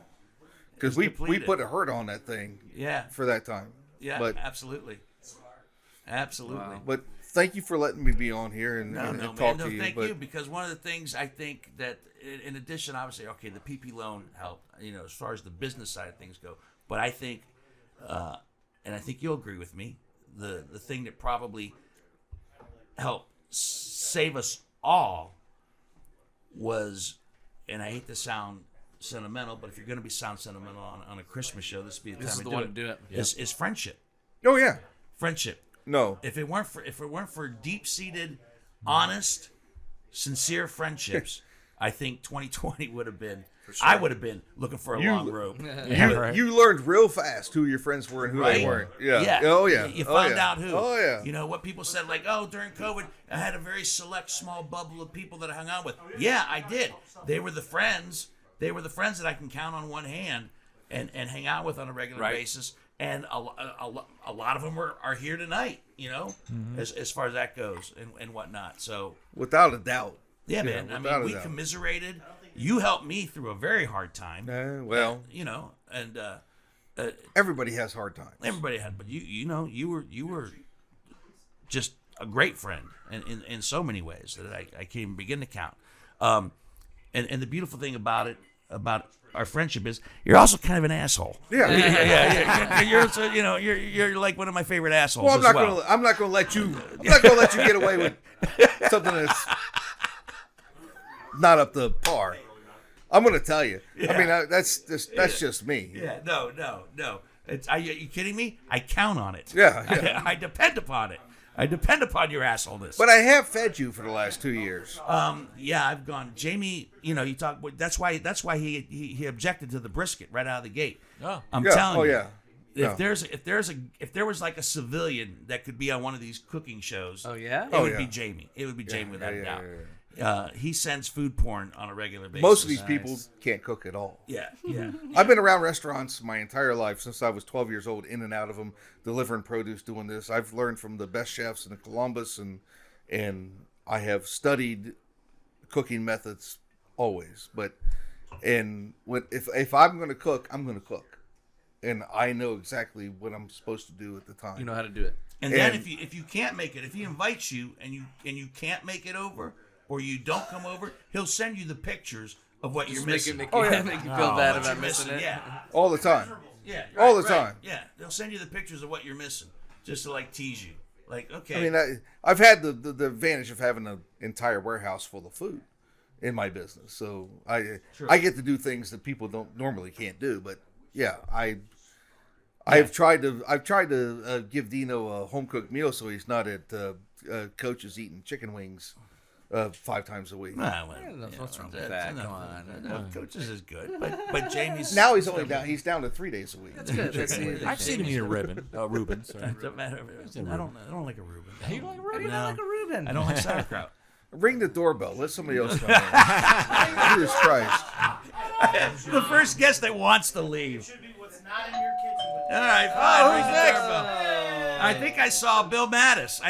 because we put a hurt on that thing. Yeah. For that time. Yeah, but absolutely. Absolutely. But thank you for letting me be on here and No, talk man. No, to you. thank but you, because one of the things I think that, in addition, obviously, okay, the PP loan helped, as far as the business side of things go. But I think, and I think you'll agree with me, the thing that probably helped save us all was, and I hate to sound sentimental, but if you're going to sound sentimental on a Christmas show, this would be the time This is to the do one it. to do it. Is friendship. Oh yeah, Friendship. no. If it weren't for deep-seated, honest, sincere friendships, I think 2020 would have been. I would have been looking for a long rope. You learned real fast who your friends were and who they weren't. Yeah. Oh yeah. You Oh, found yeah. out who. Oh yeah. You know what people said, like, oh, during COVID, I had a very select, small bubble of people that I hung out with. Yeah, I did. They were the friends. They were the friends that I can count on one hand and hang out with on a regular basis. And a lot of them are here tonight. As far as that goes and whatnot. So Without a doubt. yeah, man. I without mean, a we doubt. commiserated. You helped me through a very hard time. Well, And everybody has hard times. everybody had, but you were just a great friend in so many ways that I can't even begin to count. And the beautiful thing about our friendship is you're also kind of an asshole. Yeah. You're like one of my favorite assholes. Well, as I'm not gonna let you get away with something that's not up to par. I'm gonna tell you. I mean, that's just me. Yeah, no. Are you kidding me? I count on it. Yeah. I depend upon it. I depend upon your assholeness. But I have fed you for the last 2 years. Yeah, I've gone. Jamie, you talk. That's why he objected to the brisket right out of the gate. Oh. I'm Yeah. telling Oh you. yeah. If there was like a civilian that could be on one of these cooking shows, Oh, yeah? it would yeah. be Jamie. It would be Jamie without a doubt. yeah. He sends food porn on a regular basis. Most of these people can't cook at all. Yeah. I've been around restaurants my entire life since I was 12 years old, in and out of them, delivering produce, doing this. I've learned from the best chefs in Columbus, and I have studied cooking methods always. If I'm going to cook, I'm going to cook, and I know exactly what I'm supposed to do at the time. You know how to do it. And then And- if you can't make it, if he invites you and you can't make it over, or you don't come over, he'll send you the pictures of what you're missing. Make you feel bad What about you're missing it. Yeah. all the time. Yeah. All the time. Yeah. They'll send you the pictures of what you're missing, just to like tease you. Like, okay. I mean, I've had the advantage of having an entire warehouse full of food in my business, so I get to do things that people normally can't do. But yeah, I've tried to give Dino a home cooked meal so he's not at Coach's eating chicken wings 5 times a week. What's wrong with that? Come on. No, Coach's is good, but Jamie's Now he's only down. He's down to 3 days a week. I've seen him eat a Reuben. Sorry. Doesn't matter. I don't like a Reuben. You like Reuben? You don't like a Reuben. I don't like sauerkraut. Ring the doorbell. Let somebody else come in. Jesus Christ. The first guest that wants to leave. Should be what's not in your kitchen. All right, fine. Ring the doorbell. I think I saw Bill Mattis.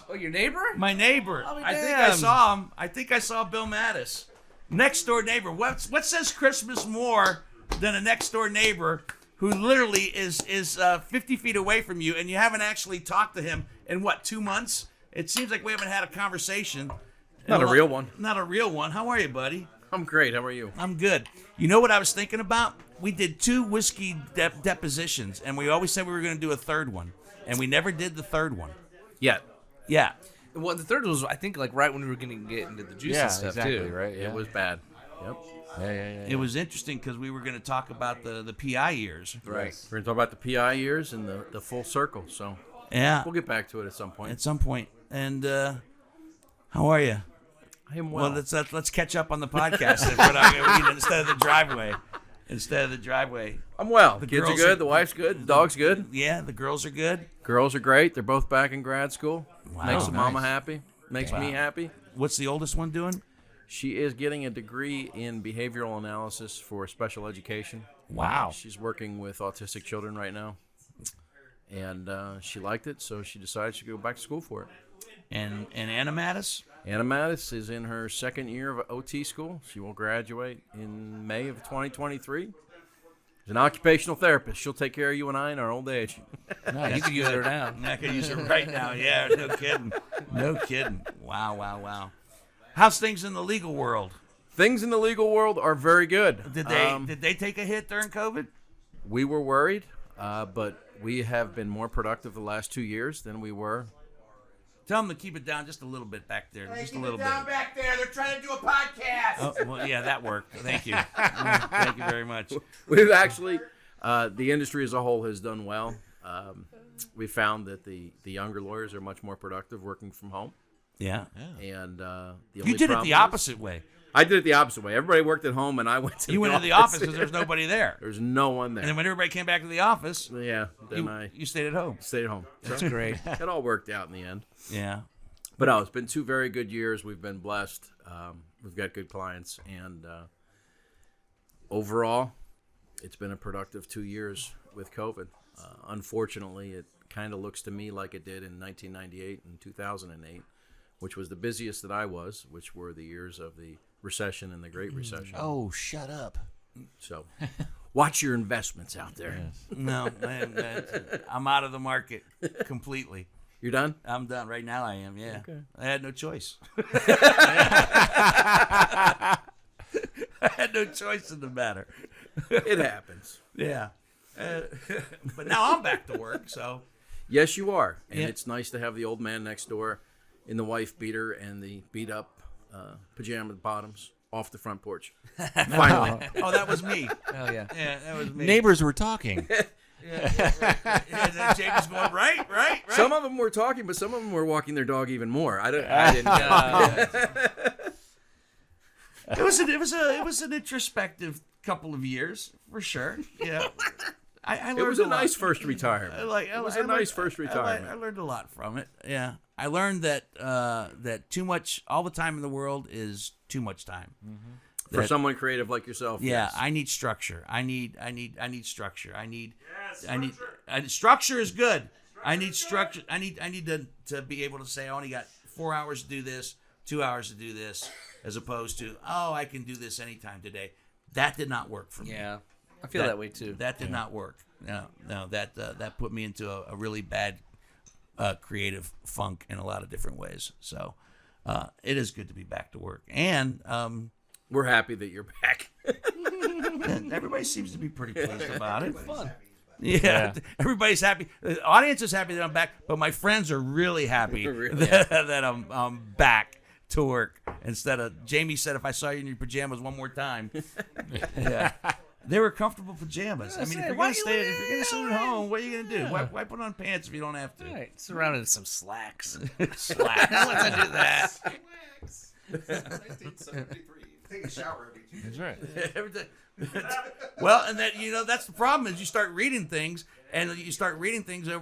Oh, your neighbor? My neighbor. I'll be I think I damned. saw him. I think I saw Bill Mattis. Next door neighbor. What says Christmas more than a next door neighbor who literally is 50 feet away from you and you haven't actually talked to him in 2 months? It seems like we haven't had a conversation. Not a real one. Not a real one. How are you, buddy? I'm great. How are you? I'm good. You know what I was thinking about? We did 2 whiskey depositions, and we always said we were going to do a third one, and we never did the third one. Yeah. Yeah. Well, the third was, I think, like right when we were going to get into the juice Yeah, and stuff, exactly, too. right, yeah. It was bad. Yep. Yeah. It was interesting because we were going to talk about the PI years. Right. We're going to talk about the PI years and the full circle. So Yeah. we'll get back to it at some point. At some point. And how are you? I am Well, well. let's catch up on the podcast if we're not gonna eat instead of the driveway. I'm well. the Kids are girls good. are- The wife's good. The dog's good. Yeah, the girls are good. Girls are great. They're both back in grad school. Wow, Makes the mama nice. happy. Makes me happy. What's the oldest one doing? She is getting a degree in behavioral analysis for special education. Wow. She's working with autistic children right now. And she liked it, so she decided she'd go back to school for it. And Anna Mattis? Anna Mattis is in her second year of OT school. She will graduate in May of 2023. She's an occupational therapist. She'll take care of you and I in our old age. You could use her now. I could use it right now. Yeah, no kidding. No kidding. Wow. How's things in the legal world? Things in the legal world are very good. Did they take a hit during COVID? We were worried, but we have been more productive the last 2 years than we were. Tell them to keep it down just a little bit back there. Just a little bit. back there. They're trying to do a podcast. Oh, well, yeah, that worked. Thank you. Thank you very much. We've actually, the industry as a whole has done well. We found that the younger lawyers are much more productive working from home. Yeah. And the You only did it problem the is- opposite way. I did it the opposite way. Everybody worked at home, and I went to You went to the office because there's nobody there. There's no one there. And then when everybody came back to the office, Yeah, then I you stayed at home. stayed at home. That's great. It all worked out in the end. Yeah. But no, it's been 2 very good years. We've been blessed. We've got good clients, and overall, it's been a productive 2 years with COVID. Unfortunately, it kind of looks to me like it did in 1998 and 2008, which was the busiest that I was, which were the years of the recession and the Great Recession. Oh, shut up. So watch your investments out there. No, I'm out of the market completely. You're done? I'm done. Right now I am, yeah. Okay. I had no choice. I had no choice in the matter. It happens. Yeah. But now I'm back to work, so. Yes, you are. And Yeah. it's nice to have the old man next door in the wife beater and the beat up pajama bottoms off the front porch. Finally. Oh, that was me. Oh yeah. Yeah, that was me. Neighbors were talking. Yeah, Jamie's going, right. Some of them were talking, but some of them were walking their dog even more. I didn't. It was an introspective couple of years for sure. Yeah, I learned It was a lot. nice first retirement. It was a nice first retirement. I learned a lot from it. Yeah, I learned that that too much, all the time in the world is too much time. For someone creative like yourself. Yeah, yes. I need structure. I need structure. I need structure is good. I need structure. I need to be able to say I only got 4 hours to do this, 2 hours to do this, as opposed to I can do this anytime today. That did not work for me. Yeah. I feel that way too. That did not work. No, that put me into a really bad creative funk in a lot of different ways. So it is good to be back to work, and We're happy that you're back. everybody seems to be pretty pleased about it. Fun. Yeah, everybody's happy. The audience is happy that I'm back, but my friends are really happy that I'm back to work. Instead of Jamie said, if I saw you in your pajamas one more time, yeah, they were comfortable pajamas. I mean, if you're gonna sit at home, what are you gonna do? Why put on pants if you don't have to? Right. Surrounded in some slacks. Slacks. Let's do that. 1973. Take a shower every 2 days. That's right. Well, and that that's the problem is you start reading things over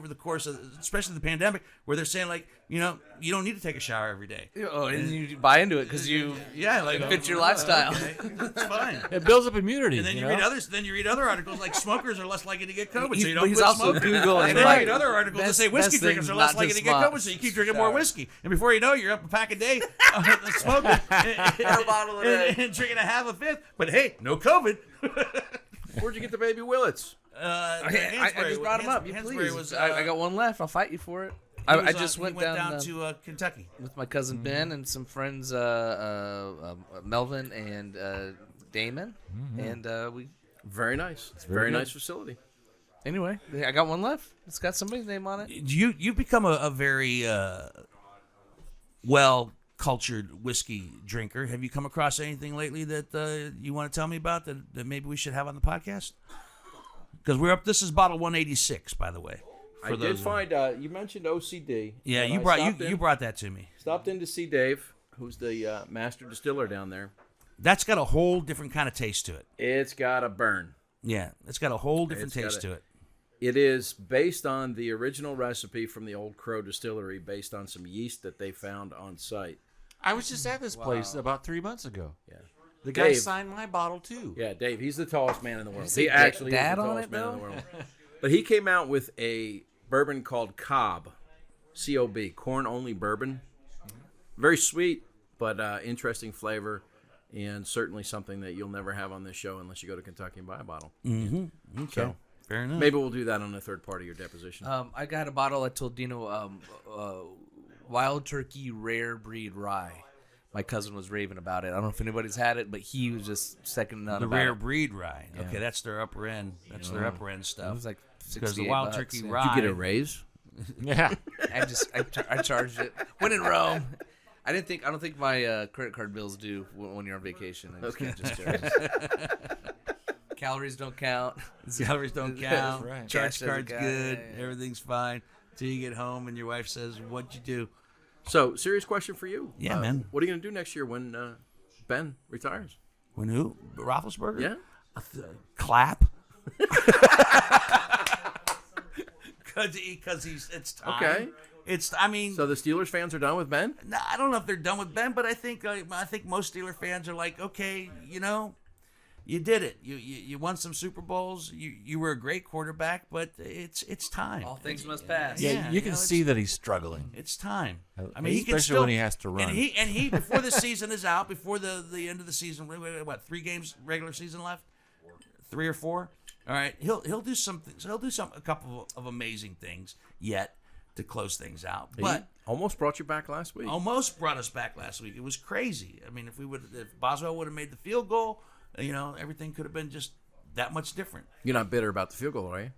the course of, especially the pandemic, where they're saying like, you don't need to take a shower every day. Oh, and you buy into it because you fit your lifestyle. Okay, that's fine. It builds up immunity. And then you read others. Then you read other articles like smokers are less likely to get COVID, so you But don't he's quit also smoking. Googling, And then right. you read other articles that say whiskey best drinkers things are less not likely to to get smoke. COVID, so you keep drinking more whiskey. And before you know it, you're up a pack a day smoking A bottle a day. and drinking a half a fifth. But hey, no COVID. Where'd you get the baby Willets? I just brought him up. Hansberry Please. was. I got one left. I'll fight you for it. he I was, just he went down to Kentucky. with my cousin Ben and some friends, Melvin and Damon, and we. Very nice. It's a very nice facility. Anyway, I got one left. It's got somebody's name on it. You've become a very well-cultured whiskey drinker. Have you come across anything lately that you want to tell me about that maybe we should have on the podcast? Because we're up. This is bottle 186, by the way. I did find. You mentioned OCD. Yeah, and you I brought stopped you in- brought that to me. Stopped in to see Dave, who's the master distiller down there. That's got a whole different kind of taste to it. It's got a burn. Yeah, it's got a whole different It's got taste to it. It is based on the original recipe from the Old Crow Distillery, based on some yeast that they found on site. I was just at this place about 3 months ago. Yeah. The guy Dave. signed my bottle too. Yeah, Dave. He's the tallest man in the world. say He actually is Dad the on tallest it, man in though? the world. But he came out with a bourbon called Cobb, C-O-B, corn only bourbon. Very sweet, but interesting flavor. and certainly something that you'll never have on this show unless you go to Kentucky and buy a bottle. Mm-hmm. Okay. So fair enough. maybe we'll do that on the third part of your deposition. I got a bottle. I told Dino, Wild Turkey Rare Breed Rye. My cousin was raving about it. I don't know if anybody's had it, but he was just second none The about rare it. breed rye. Yeah. Okay, that's their upper end. That's their upper end It stuff. was like Because the $68 Wild Turkey yeah. rye. Did you get a raise? Yeah. I charged it. When in Rome. I don't think my credit card bills due when you're on vacation. I just can't just charge. Calories don't count. Calories don't count. right. Charge Cash doesn't card's count. good. Yeah. Everything's fine. Till you get home and your wife says, "What'd you do?" So, serious question for you. Yeah, man. What are you going to do next year when Ben retires? When who? Roethlisberger? Yeah. Clap. Because it's time. Okay. I mean, So the Steelers fans are done with Ben? no, I don't know if they're done with Ben, but I think most Steeler fans are like, okay, you did it. You won some Super Bowls. You were a great quarterback, but it's time. All things must pass. Yeah, Yeah, you can you know, see that he's struggling. It's time. I Especially he can still, when he has to run. And he before the season is out, before the end of the season, what 3 games regular season left? 3 or 4? All right, he'll do something. So he'll do a couple of amazing things yet to close things out. But He almost brought you back last week. almost brought us back last week. It was crazy. I mean, if Boswell would have made the field goal, everything could have been just that much different. You're not bitter about the field goal, are you?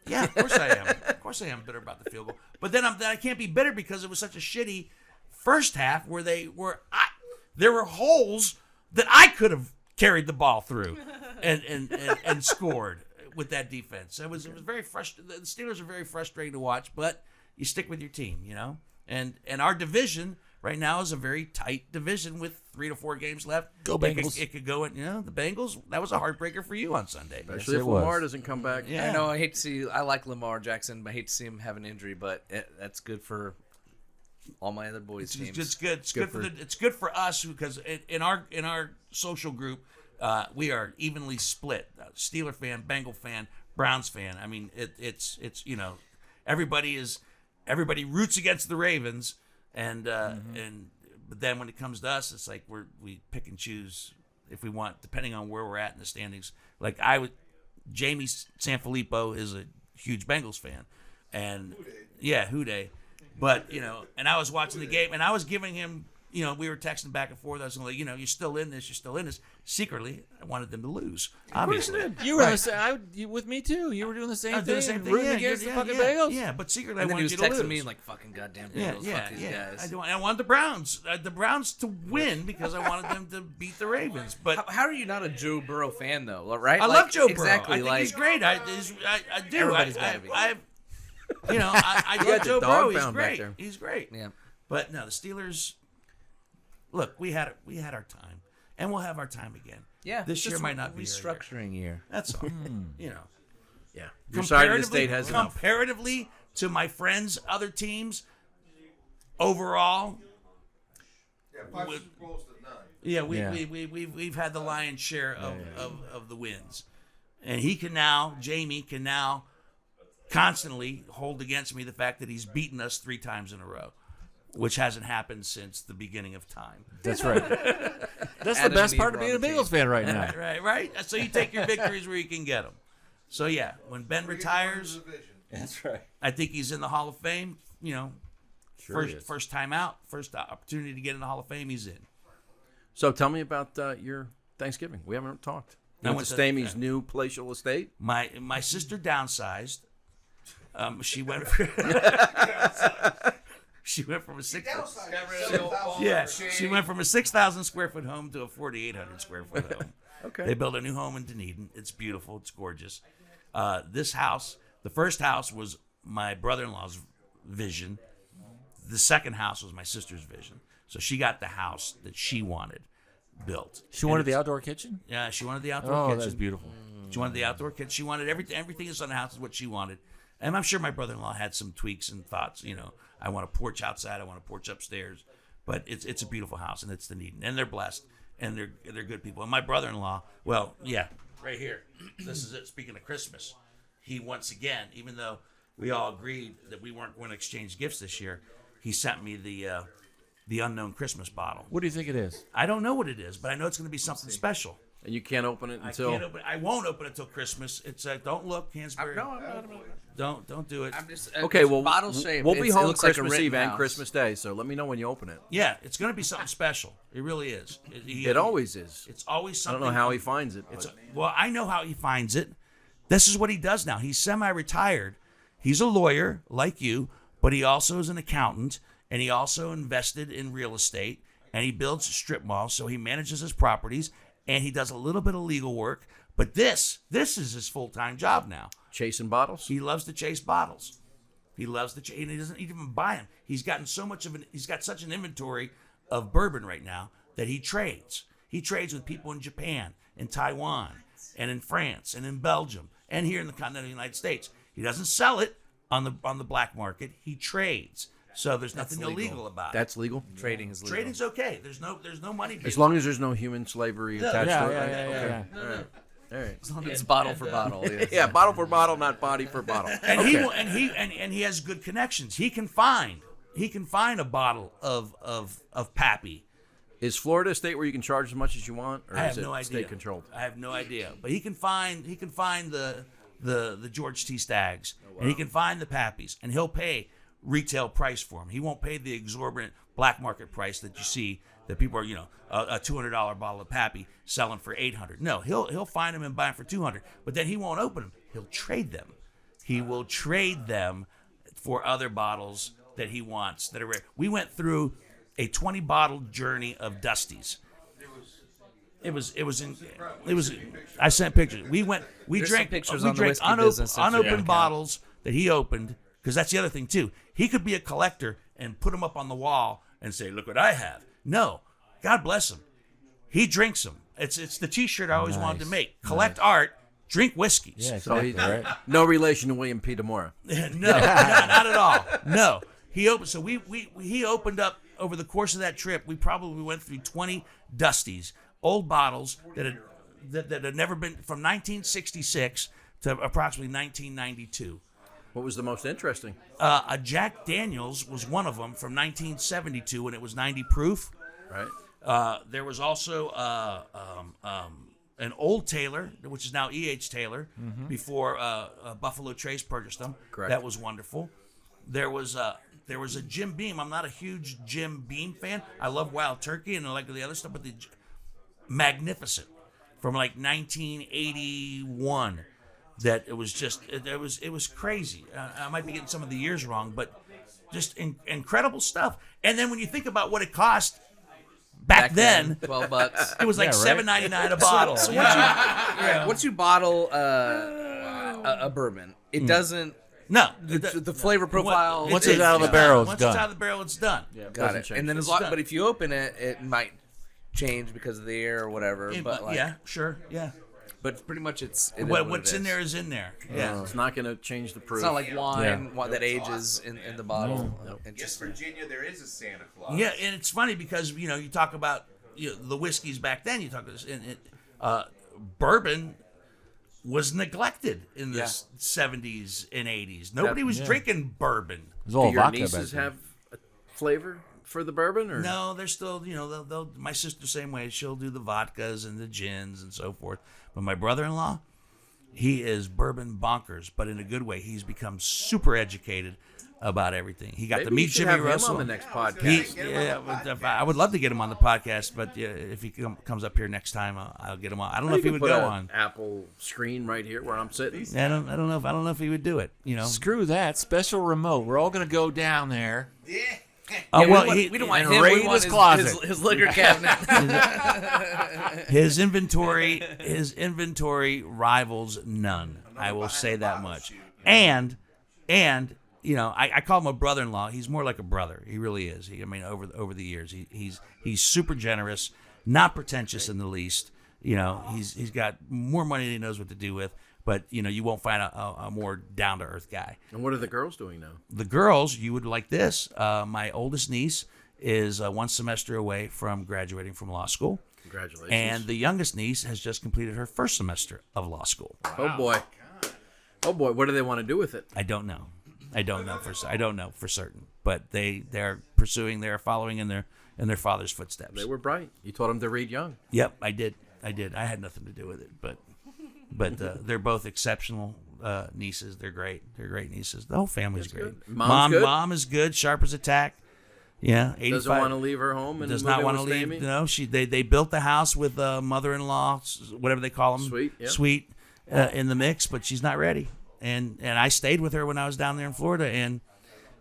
Yeah, of course I am. Of course I am bitter about the field goal. But then I can't be bitter because it was such a shitty first half where there were holes that I could have carried the ball through and scored with that defense. It was very frustrating. The Steelers are very frustrating to watch, but you stick with your team, And our division right now is a very tight division with 3 to 4 games left. Go Bengals. It could go in, the Bengals. That was a heartbreaker for you on Sunday. Especially if it was. Lamar doesn't come back. Yeah. I know. I hate to see. I like Lamar Jackson, but I hate to see him have an injury. But that's good for all my other boys' teams. It's good. It's good for us because in our social group, we are evenly split. Steeler fan, Bengal fan, Browns fan. I mean, it's everybody roots against the Ravens, and but then when it comes to us, it's like we pick and choose if we want, depending on where we're at in the standings. Like Jamie Sanfilippo is a huge Bengals fan, and Houday. But and I was watching the game, and I was giving him, we were texting back and forth. I was like, you're still in this. Secretly, I wanted them to lose. Obviously, You were with me too. You were doing the same I was doing the thing. same thing. Rooting Yeah, against yeah, the fucking yeah, Bengals. Yeah, but secretly, and I then he wanted was you to texting lose. me and like, "Fucking goddamn Yeah, Bengals, yeah, fuck these yeah. guys." I want the Browns to win because I wanted them to beat the Ravens. But How are you not a Joe Burrow fan though? Right? I Like, love Joe Burrow. Exactly. I think like he's great. I do. Everybody's gotta be. I got love the Joe dog Burrow. He's pound back great. there. He's great. yeah. But no, the Steelers. Look, we had our time, and we'll have our time again. Yeah. This year just might not be our year. restructuring year. That's all. Yeah. Your side of the Comparatively- state has enough. Comparatively to my friends' other teams, overall, we've had the lion's share of the wins, and Jamie can now constantly hold against me the fact that he's beaten us 3 times in a row, which hasn't happened since the beginning of time. That's right. That's the Adam best and part Eve of being a on the Bengals fan right now. Right. So you take your victories where you can get them. So yeah, when Ben retires, That's right. I think he's in the Hall of Fame. Sure he is. First time out, first opportunity to get in the Hall of Fame, he's in. So tell me about your Thanksgiving. We haven't talked. I You went went to to- Stamey's new palatial estate. My sister downsized. She went. She went from a 6,000 square foot home to a 4,800 square foot home. Okay. They built a new home in Dunedin. It's beautiful. It's gorgeous. This house, the first house was my brother-in-law's vision. The second house was my sister's vision. So she got the house that she wanted built. She wanted the outdoor kitchen? Yeah, she wanted the outdoor Oh, kitchen. that's beautiful. She wanted the outdoor kitchen. She wanted everything that's on the house is what she wanted. And I'm sure my brother-in-law had some tweaks and thoughts. I want a porch outside. I want a porch upstairs. But it's a beautiful house, and it's Dunedin, and they're blessed, and they're good people. And my brother-in-law, well, yeah, right here. This is it. Speaking of Christmas, he once again, even though we all agreed that we weren't going to exchange gifts this year, he sent me the the unknown Christmas bottle. What do you think it is? I don't know what it is, but I know it's going to be something special. And you can't open it until. I won't open it until Christmas. It's don't look, Hansberry. Don't do it. I'm just Okay, well, bottle shape. we'll be It home looks like a Christmas Eve and Rittenhouse. Christmas Day, so let me know when you open it. Yeah, it's going to be something special. It really is. It always is. It's always I something. don't know how he finds it. It's but- well, I know how he finds it. This is what he does now. He's semi-retired. He's a lawyer like you, but he also is an accountant, and he also invested in real estate, and he builds strip malls, so he manages his properties, and he does a little bit of legal work. But this is his full-time job now. Chasing bottles? He loves to chase bottles. He loves to chase, and he doesn't even buy them. He's got such an inventory of bourbon right now that he trades. He trades with people in Japan, in Taiwan, and in France, and in Belgium, and here in the continental United States. He doesn't sell it on the black market. He trades. So there's nothing illegal about it. That's legal? Trading is legal. Trading's okay. There's no money. As long as there's no human slavery attached Yeah, to it. yeah. All right. As long as it's bottle for bottle. Yes. Yeah, bottle for bottle, not body for bottle. And he has good connections. He can find a bottle of Pappy. Is Florida a state where you can charge as much as you want, or I is have it no idea. state controlled? I have no idea. But he can find the George T. Staggs, and he can find the Pappies, and he'll pay retail price for them. He won't pay the exorbitant black market price that you see that people are, a $200 bottle of Pappy selling for $800. No, he'll find them and buy them for $200. But then he won't open them. He'll trade them. He will trade them for other bottles that he wants that are rare. We went through a 20-bottle journey of Dusties. I sent pictures. We There's drank some pictures we on the drank Whiskey Business Instagram unopened account. bottles that he opened, because that's the other thing too. He could be a collector and put them up on the wall and say, "Look what I have." No, God bless him. He drinks them. It's the T-shirt I always wanted to make. Collect art, drink whiskeys. Yeah, So exactly, he's right? no relation to William P. Demora. No, not at all. No, he opened. So he opened up over the course of that trip. We probably went through 20 Dusties, old bottles that had never been, from 1966 to approximately 1992. What was the most interesting? A Jack Daniels was one of them from 1972, and it was 90 proof. Right. There was also an Old Taylor, which is now E.H. Taylor, before Buffalo Trace purchased them. Correct. That was wonderful. There was a Jim Beam. I'm not a huge Jim Beam fan. I love Wild Turkey and I like the other stuff, but the Magnificent from like 1981. That it was just it was crazy. I might be getting some of the years wrong, but just incredible stuff. And then when you think about what it cost back then, $12. it was like Yeah, right. $7.99 a bottle. Once you bottle a bourbon, it doesn't. No, The flavor profile. Once it's out of the barrel, it's once done. it's out of the barrel, it's done. Got doesn't it. change. And then It's as long, done. but if you open it, it might change because of the air or whatever. But like, Yeah, sure, yeah. but pretty much it is What's it in is. there is in there. Yeah. It's not going to change the proof. It's not like wine that ages in the bottle. Yes, Virginia, there is a Santa Claus. Yeah, and it's funny because you talk about the whiskeys back then. You talk about this, and bourbon was neglected in the 70s and 80s. Nobody was drinking bourbon. It was all Do your vodka nieces back then. have a flavor for the bourbon, or No, they're still, they'll my sister same way. She'll do the vodkas and the gins and so forth. But my brother-in-law, he is bourbon bonkers, but in a good way. He's become super educated about everything. He got maybe to meet you should Jimmy have him Russell. on the next podcast. I would love to get him on the podcast, but if he comes up here next time, I'll get him on. I don't know if he would put go a on. Apple screen right here where I'm sitting. I don't know if he would do it. Screw that special remote. We're all gonna go down there. We don't want and him. raid We want his closet. his liquor cabinet. His inventory rivals none. I will say that much. And I call him a brother-in-law. He's more like a brother. He really is. Over the years, he's super generous, not pretentious in the least. He's got more money than he knows what to do with. But you won't find a more down-to-earth guy. And what are the girls doing now? The girls, you would like this. My oldest niece is 1 semester away from graduating from law school. Congratulations. And the youngest niece has just completed her first semester of law school. Oh boy. What do they want to do with it? I don't know. I don't know for certain, but they're following in their father's footsteps. They were bright. You taught them to read young. Yep, I did. I had nothing to do with it, but they're both exceptional nieces. They're great. They're great nieces. The whole family's great. Good. Mom's good? Mom is good, sharp as a tack. Yeah, 85. Doesn't want to leave her home and does move not in want to with leave. Amy? No, they built the house with mother-in-law, whatever they call them, Sweet, yeah. sweet in the mix, but she's not ready. And I stayed with her when I was down there in Florida, and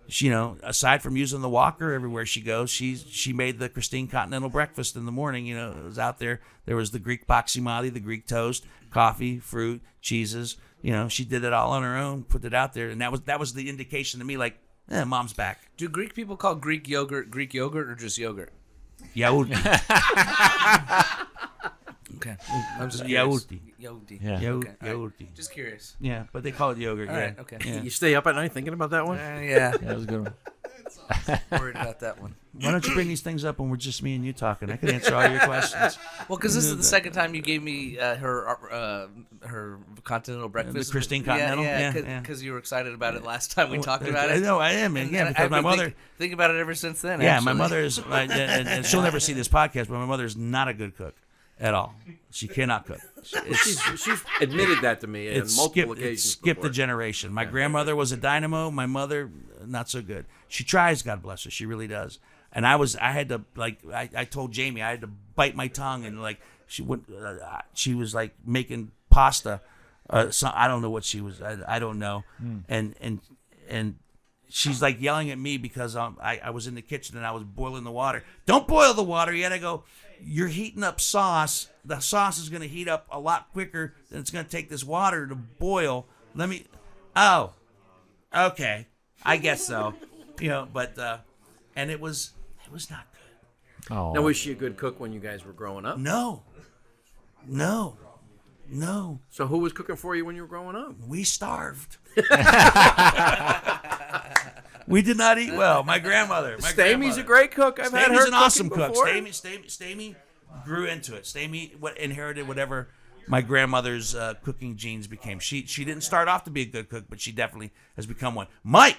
she, aside from using the walker everywhere she goes, she made the Christine Continental breakfast in the morning. It was out there. There was the Greek baksimati, the Greek toast, coffee, fruit, cheeses. She did it all on her own, put it out there, and that was the indication to me, like, mom's back. Do Greek people call Greek yogurt or just yogurt? Yaourt. Okay. I'm just Yaourti. Yaourti. Yeah. Okay. All right. Yaourti. Just curious. Yeah, but they call it yogurt. All yeah. right, okay. Yeah. You stay up at night thinking about that one? Yeah. That was a good one. Worried about that one. Why don't you bring these things up when we're just me and you talking? I can answer all your questions. Well, because this is the second time you gave me her continental breakfast. The Christine Continental? Yeah, Yeah, because you were excited about it last time we talked about I it. know I am, and yeah, because I've my been mother. think about it ever since then. Yeah, actually. my mother is, and she'll never see this podcast, but my mother is not a good cook at all. She cannot cook. She's admitted that to me on multiple occasions. Skipped before. a generation. My grandmother was a dynamo. My mother, not so good. She tries, God bless her. She really does. And I had to, I told Jamie, I had to bite my tongue, and she was like making pasta. I don't know what she was. I don't know. And she's like yelling at me because I was in the kitchen and I was boiling the water. Don't boil the water yet. I go, you're heating up sauce. The sauce is going to heat up a lot quicker than it's going to take this water to boil. Oh, okay. I guess so. But and it was not good. Oh, Now, was she a good cook when you guys were growing up? No. So who was cooking for you when you were growing up? We starved. We did not eat well. My grandmother. Stamey's a great cook. I've had her Stamey's an awesome cooking cook. before. Stamey grew into it. Stamey inherited whatever my grandmother's cooking genes became. She didn't start off to be a good cook, but she definitely has become one. Mike,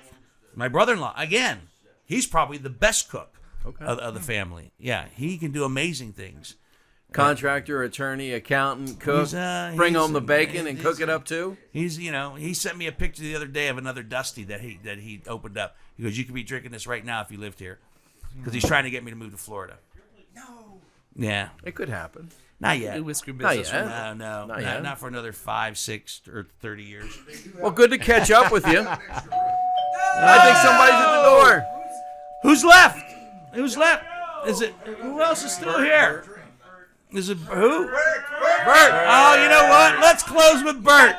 my brother-in-law, again, he's probably the best cook of the family. Yeah, he can do amazing things. Contractor, attorney, accountant, cook. Bring home the bacon and cook it up too. He sent me a picture the other day of another Dusty that he opened up. He goes, you could be drinking this right now if you lived here, because he's trying to get me to move to Florida. No. Yeah. It could happen. Not yet. We whisk your Not business. yet. No. Not yet. Not for another 5, 6, or 30 years. Well, good to catch up with you. I think somebody's at the door. Who's left? Who's left? Is it? Who else is still here? Is it who? Bert. Oh, you know what? Let's close with Bert.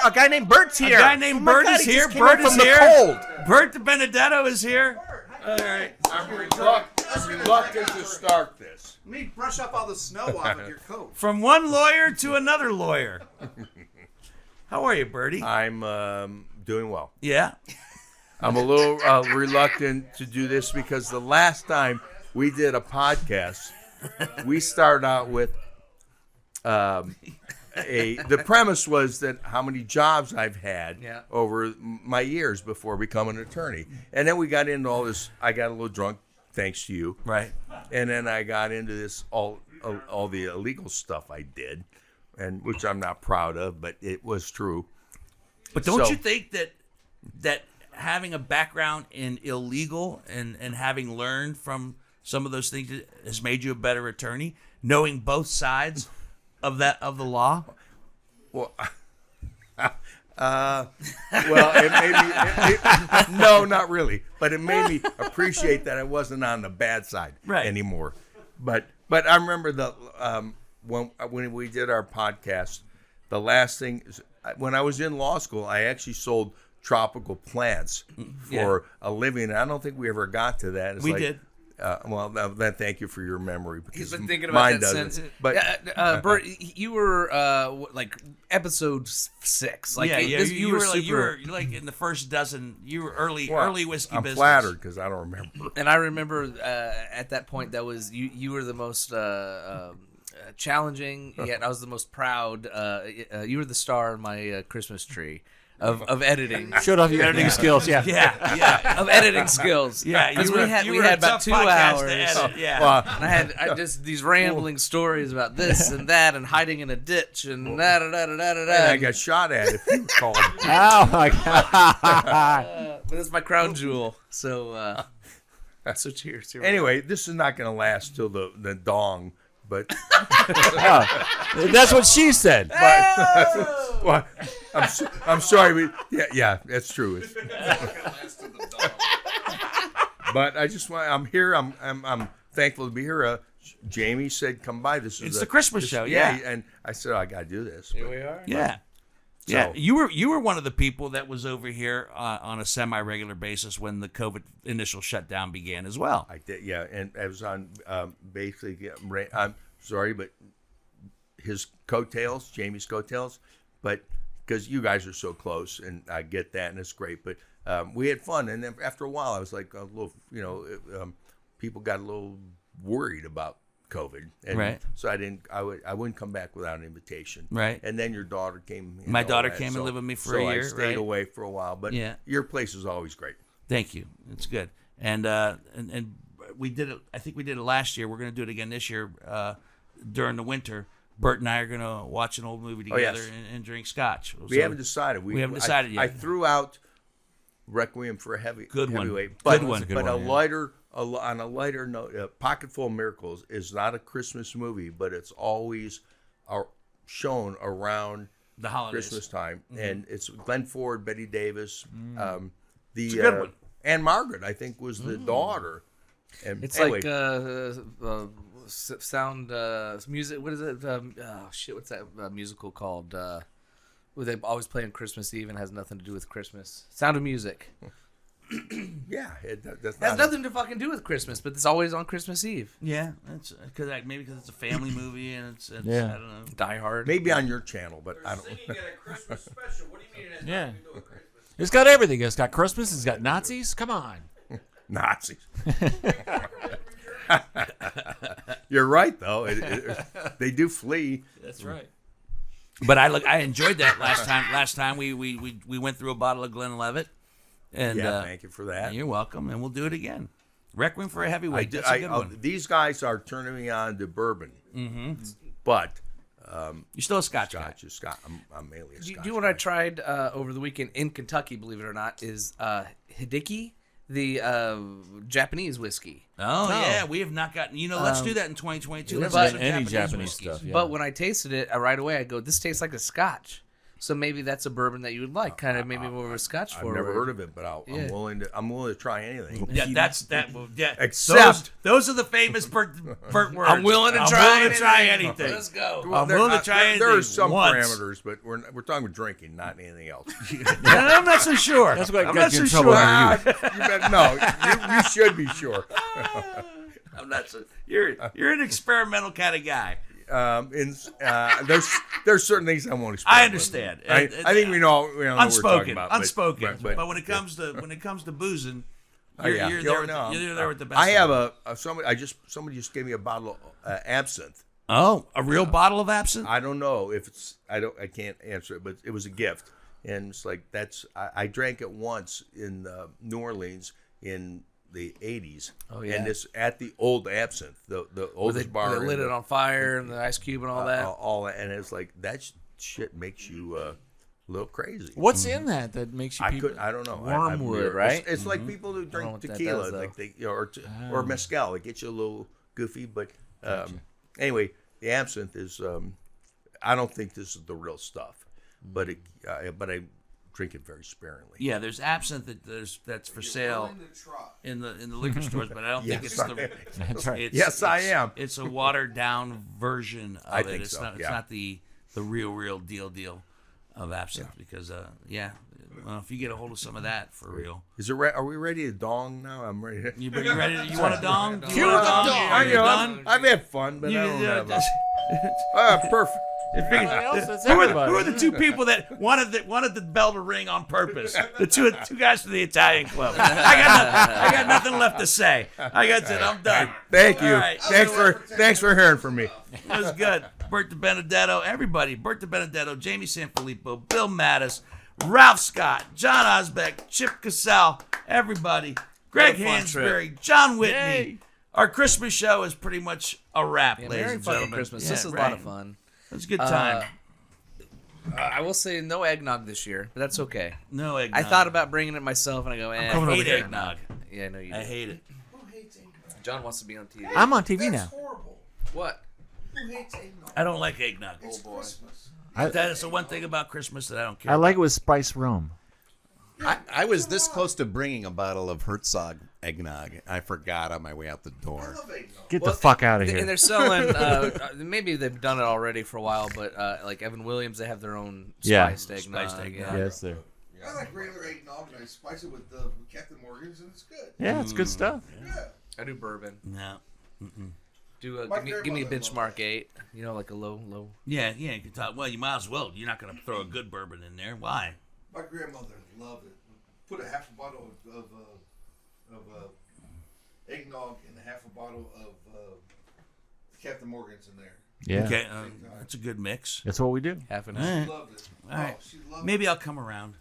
A guy named Bert's here. A guy named Bert is here. Bert is here. Bert the Benedetto is here. All right. I'm reluctant to start this. Let me brush up all the snow off of your coat. From one lawyer to another lawyer. How are you, Bertie? I'm doing well. Yeah. I'm a little reluctant to do this because the last time we did a podcast, we started out with the premise was that how many jobs I've had over my years before becoming an attorney. And then we got into all this. I got a little drunk, thanks to you. Right. And then I got into this all the illegal stuff I did, and which I'm not proud of, but it was true. But don't So- you think that having a background in illegal and having learned from some of those things has made you a better attorney, knowing both sides of the law? Well, it made me. No, not really. But it made me appreciate that I wasn't on the bad side anymore. But I remember when we did our podcast, the last thing is, when I was in law school, I actually sold tropical plants for a living. And I don't think we ever got to that. It's we did. Well, then thank you for your memory. He's Because been thinking about mine that doesn't. since. But Bert, you were like episode 6. Like you were like super. like in the first dozen. You were early whiskey I'm business. flattered because I don't remember. And I remember at that point that was you were the most challenging, yet I was the most proud. You were the star on my Christmas tree. of editing. Showed off your editing skills. Yeah. Yeah. Of editing skills. Yeah, because you we were- had you we were a had about tough 2 podcast to hours. edit, yeah. Well, And I just these rambling stories about this and that and hiding in a ditch and da da da da da da. and I got shot at if you called. Oh my god. But that's my crown jewel. So so cheers. Here we go. Anyway, this is not going to last till the dong, but That's what she said. well, I'm sorry. Yeah, that's true. But I just want. I'm here. I'm thankful to be here. Jamie said, "Come by." It's the Christmas show, yeah. And I said, "I got to do this." Here we are. Yeah. Yeah, you were one of the people that was over here on a semi-regular basis when the COVID initial shutdown began as well. I did, yeah, and I was on basically. I'm sorry, but his coattails, Jamie's coattails, but because you guys are so close, and I get that, and it's great. But we had fun, and then after a while, I was like a little, people got a little worried about COVID, and Right. so I wouldn't come back without an invitation, Right. And then your daughter came. My daughter came and lived with me for a year, I stayed right? away for a while, but Yeah. your place is always great. Thank you. It's good. And we did it. I think we did it last year. We're going to do it again this year during the winter. Bert and I are going to watch an old movie together yes. and drink scotch. We So- haven't decided. We haven't decided yet. I threw out Requiem for a Good one. heavyweight. Good one. But on a lighter note, Pocketful of Miracles is not a Christmas movie, but it's always shown around The holidays. Christmas time, and it's Glenn Ford, Betty Davis, It's a good one. Anne Margaret, I think, was the daughter. And It's anyway, like sound music. What is it? What's that musical called? Where they always play on Christmas Eve and has nothing to do with Christmas. Sound of Music. yeah, that's It has not nothing to fucking do with Christmas, but it's always on Christmas Eve. Yeah, it's maybe because it's a family movie and it's Yeah. I don't know. Die Hard. maybe on your channel, but I don't. At a Christmas special. What do you mean it has Yeah. nothing to do with Christmas? It's got everything. It's got Christmas. It's got Nazis. Come on. Nazis. You're right, though. They do flee. That's right. But I enjoyed that last time. Last time we went through a bottle of Glenlivet. And Yeah, thank you for that. You're welcome, and we'll do it again. Requiem for a Heavyweight. That's I- a good one. These guys are turning me on to bourbon, but You're still a Scotch guy. Scotch is Scotch. I'm mainly a Do Scotch. you know what I tried over the weekend in Kentucky, believe it or not, is Hideki, the Japanese whiskey. Oh, yeah, we have not gotten. Let's do that in 2022. Let's but- get some Any Japanese Japanese whiskeys. stuff. Yeah. But when I tasted it, right away I go, this tastes like a Scotch. So maybe that's a bourbon that you would like, kind of maybe more of a Scotch I've forward. never heard of it, but Yeah. I'm willing to try anything. Yeah, that's that. Yeah, Except- those are the famous Bert words. I'm willing to I'm try willing to try anything. anything. Let's go. I'm willing to try anything. There are some once. parameters, but we're talking about drinking, not anything else. I'm not so sure. That's what I'm got not you in so trouble sure. in your You better, no, you should be sure. I'm not so. You're an experimental kind of guy. There's certain things I won't explain. I understand. I think we know what we're talking Unspoken, about. unspoken. But But when it comes to boozing, yeah. you're there. No, You're there with the best. I have of a somebody just gave me a bottle of absinthe. Oh, a real bottle of absinthe. I don't know if it's I can't answer it, but it was a gift, and it's like I drank it once in New Orleans in the 80s. Oh, yeah. And it's at the old absinthe, the oldest bar. They lit it on fire and the ice cube and all that. all that, and it's like that shit makes you a little crazy. What's in that makes you? I don't know. Wormwood, right? It's like people who know drink what that tequila, does, though. like or mezcal. It gets you a little goofy, but anyway, the absinthe is. I don't think this is the real stuff, but I drink it very sparingly. Yeah, there's absinthe that's for sale in the liquor stores, but I don't think it's the. That's right. It's, Yes, I am. It's a watered down version of I it. think It's so, not. It's yeah. not the real deal of absinthe because well, if you get a hold of some of that for real. Is it? Are we ready to dong now? I'm ready. You ready? You want a dong? Cue the dong. Are you done? I've had fun, but I don't have. Perfect. It's Who everybody. are the two people that wanted the bell to ring on purpose? The two guys from the Italian club. I got nothing left to say. I'm done. Thank you. All right. Thanks for hearing from me. It was good. Bert DiBenedetto, everybody. Bert DiBenedetto, Jamie Sanfilippo, Bill Mattis, Ralph Scott, John Osbeck, Chip Cassell, everybody, Greg What a fun Hansberry, John Whitney. Our Christmas show is pretty much a wrap, ladies Merry and fucking gentlemen. Christmas. Yeah, This is a lot of fun. It was a good time. I will say no eggnog this year, but that's okay. No eggnog. I thought about bringing it myself, and I go, I I hate hate eggnog. Yeah, I know you do. I hate it. John wants to be on TV. I'm on TV now. Horrible. What? Who hates eggnog? I don't like eggnog. It's Christmas. That is the one thing about Christmas that I don't care I like it about. with spice rum. I was this close to bringing a bottle of Herzog eggnog. I forgot on my way out the door. I love eggnog. Get the fuck out of And here. they're selling. Maybe they've done it already for a while, but like Evan Williams, they have their own Yeah. spiced eggnog. Spiced eggnog. Yes, sir. I like regular eggnog, and I spice it with Captain Morgan's, and it's good. Yeah, it's good stuff. Yeah. I do bourbon. No. Do My give me a grandmother loved benchmark 8. You know, like a low. Yeah, you can talk. Well, you might as well. You're not going to throw a good bourbon in there. Why? My grandmother loved it. Put a half a bottle of eggnog and a half a bottle of Captain Morgan's in there. Yeah, Okay, that's a good mix. that's what we do. Half an All hour. right. She loved it. All right. Oh, she loved Maybe I'll come around.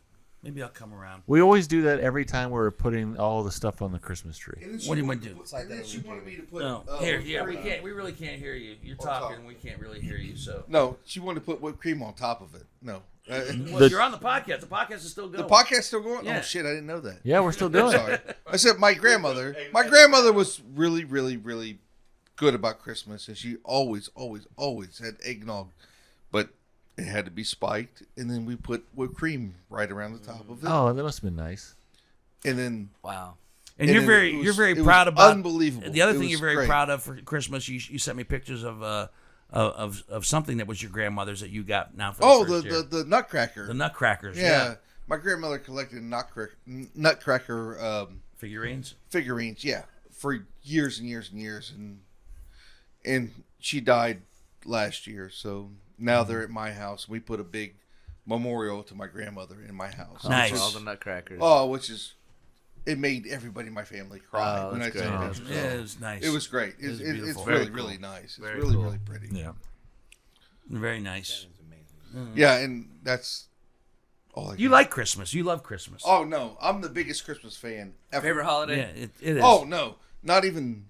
We always do that every time we're putting all the stuff on the Christmas tree. it. And then she What do you wanted want to put- And then she wanted me to put. No, we really can't hear you. You're talking, we can't really hear you. So, No, she wanted to put whipped cream on top of it. No. well, you're on the podcast. The podcast is still going. The podcast still going? Yeah. Oh shit! I didn't know that. Yeah, we're still doing it. Sorry. I said my grandmother. My grandmother was really, really, really good about Christmas, and she always had eggnog, but it had to be spiked, and then we put whipped cream right around the top of it, Oh, that must have been nice. and then Wow. And and you're then very, it was- you're very it was proud about. unbelievable. The other It thing was you're very great. proud of for Christmas, you sent me pictures of something that was your grandmother's that you got now for Oh, the first year. the nutcracker. The Nutcrackers. Yeah, my grandmother collected nutcracker Figurines. figurines. Yeah, for years and years and years, and she died last year. So now they're at my house. We put a big memorial to my grandmother in my house. Nice. For all the nutcrackers. Which is it made everybody in my family cry Oh, when I that's said great. it. Yeah, it was nice. It was great. was It's beautiful. really, Very really cool. nice. It's Very really, cool. really pretty. Yeah. very nice. Yeah, and that's all I You got. like Christmas. You love Christmas. Oh no, I'm the biggest Christmas fan ever. Favorite holiday? Yeah, it is. Oh no, not even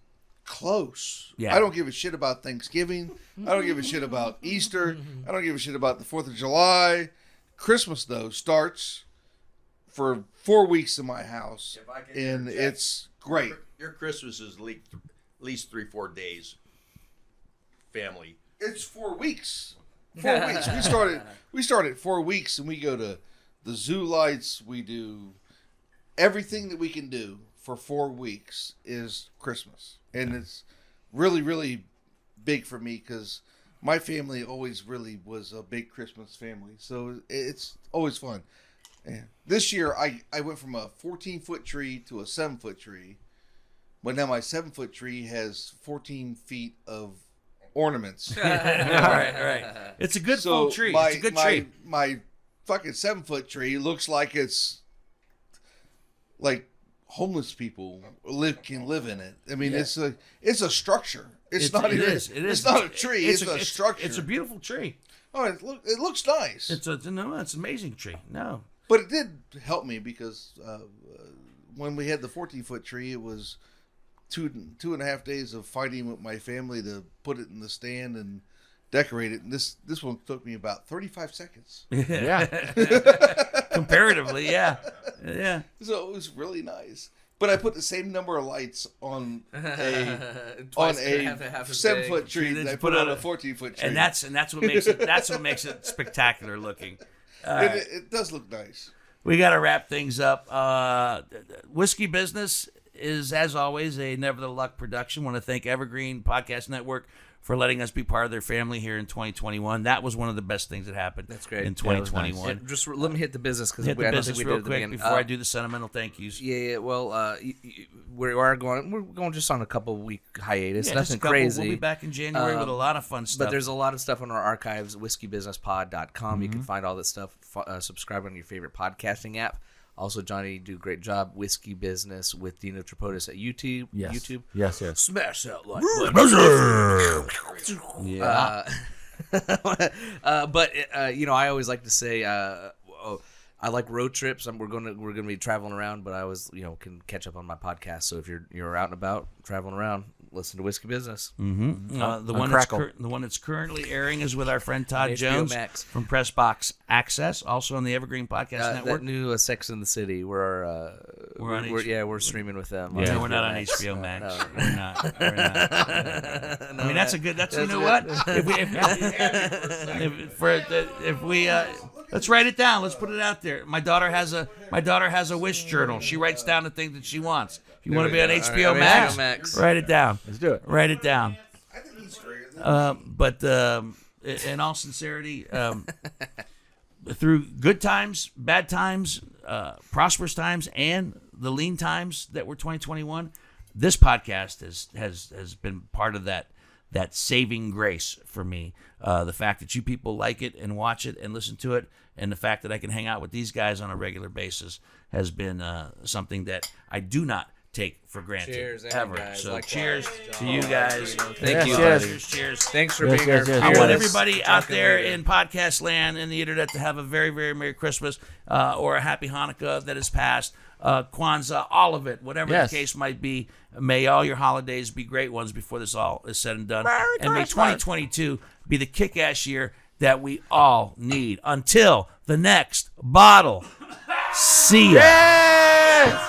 close. Yeah. I don't give a shit about Thanksgiving. I don't give a shit about Easter. I don't give a shit about the 4th of July. Christmas though starts for 4 weeks in my house, If I can and interject. it's great. Your Christmas is at least 3-4 days. Family. It's 4 weeks. 4 weeks. We started 4 weeks, and we go to the zoo lights. We do everything that we can do for 4 weeks is Christmas, and it's really, really big for me because my family always really was a big Christmas family, so it's always fun. And this year, I went from a 14-foot tree to a 7-foot tree, but now my 7-foot tree has 14 feet of ornaments. right. It's a good full tree. It's a good tree. My fucking 7-foot tree looks like it's like homeless people can live in it. I mean, it's a structure. It's not even. It is. It's not a tree. It's a structure. It's a beautiful tree. Oh, it looks nice. It's an amazing tree. No. But it did help me because when we had the 14-foot tree, it was two and a half days of fighting with my family to put it in the stand and decorate it. And this one took me about 35 seconds. Yeah. Comparatively, yeah. So it was really nice. But I put the same number of lights on a Twice, on half a as 7-foot big. tree Then that I you put put on on a 14-foot tree. And that's what makes it spectacular looking. And it does look nice. We got to wrap things up. Whiskey Business is, as always, a Never the Luck production. Want to thank Evergreen Podcast Network for letting us be part of their family here in 2021. That was one of the best things that happened. That's great. In Yeah, it was 2021. nice. Just let me hit the business because I Hit the don't business think we real did at the quick beginning. before I do the sentimental thank yous. Yeah. Well, we're going just on a couple week hiatus. Yeah, just Nothing a couple. crazy. We'll be back in January with a lot of fun stuff. But there's a lot of stuff on our archives, whiskeybusinesspod.com. You can find all that stuff. Subscribe on your favorite podcasting app. Also, Johnny, you do a great job. Whiskey Business with Dino Tripodis at YouTube. Yes. YouTube. Yes. Smash that like button. yeah. But I always like to say, I like road trips. We're gonna be traveling around, but I always can catch up on my podcast. So if you're out and about traveling around, listen to Whiskey Business. Mm-hmm. The one that's currently airing is with our friend Todd HBO Jones Max. from Pressbox Access, also on the Evergreen Podcast Network. That new Sex in the City. We're on we're streaming with them. Yeah, we're not on HBO Max. No. We're not. I mean, that's a good. You know what? If we let's write it down. Let's put it out there. My daughter has a wish journal. She writes down the things that she wants. If you want to be on HBO Max, write it down. Let's do it. Write it down. But in all sincerity, through good times, bad times, prosperous times, and the lean times that were 2021, this podcast has been part of that saving grace for me. The fact that you people like it and watch it and listen to it, and the fact that I can hang out with these guys on a regular basis has been something that I do not take for granted. Cheers, ever. guys. So Likewise. cheers to you guys. Thank you, buddy. Cheers. Thanks for being here. I want everybody out there in podcast land and the internet to have a very, very Merry Christmas or a Happy Hanukkah that has passed. Kwanzaa, all of it, whatever the case might be. May all your holidays be great ones before this all is said and done. And may 2022 be the kick-ass year that we all need. Until the next bottle. See ya.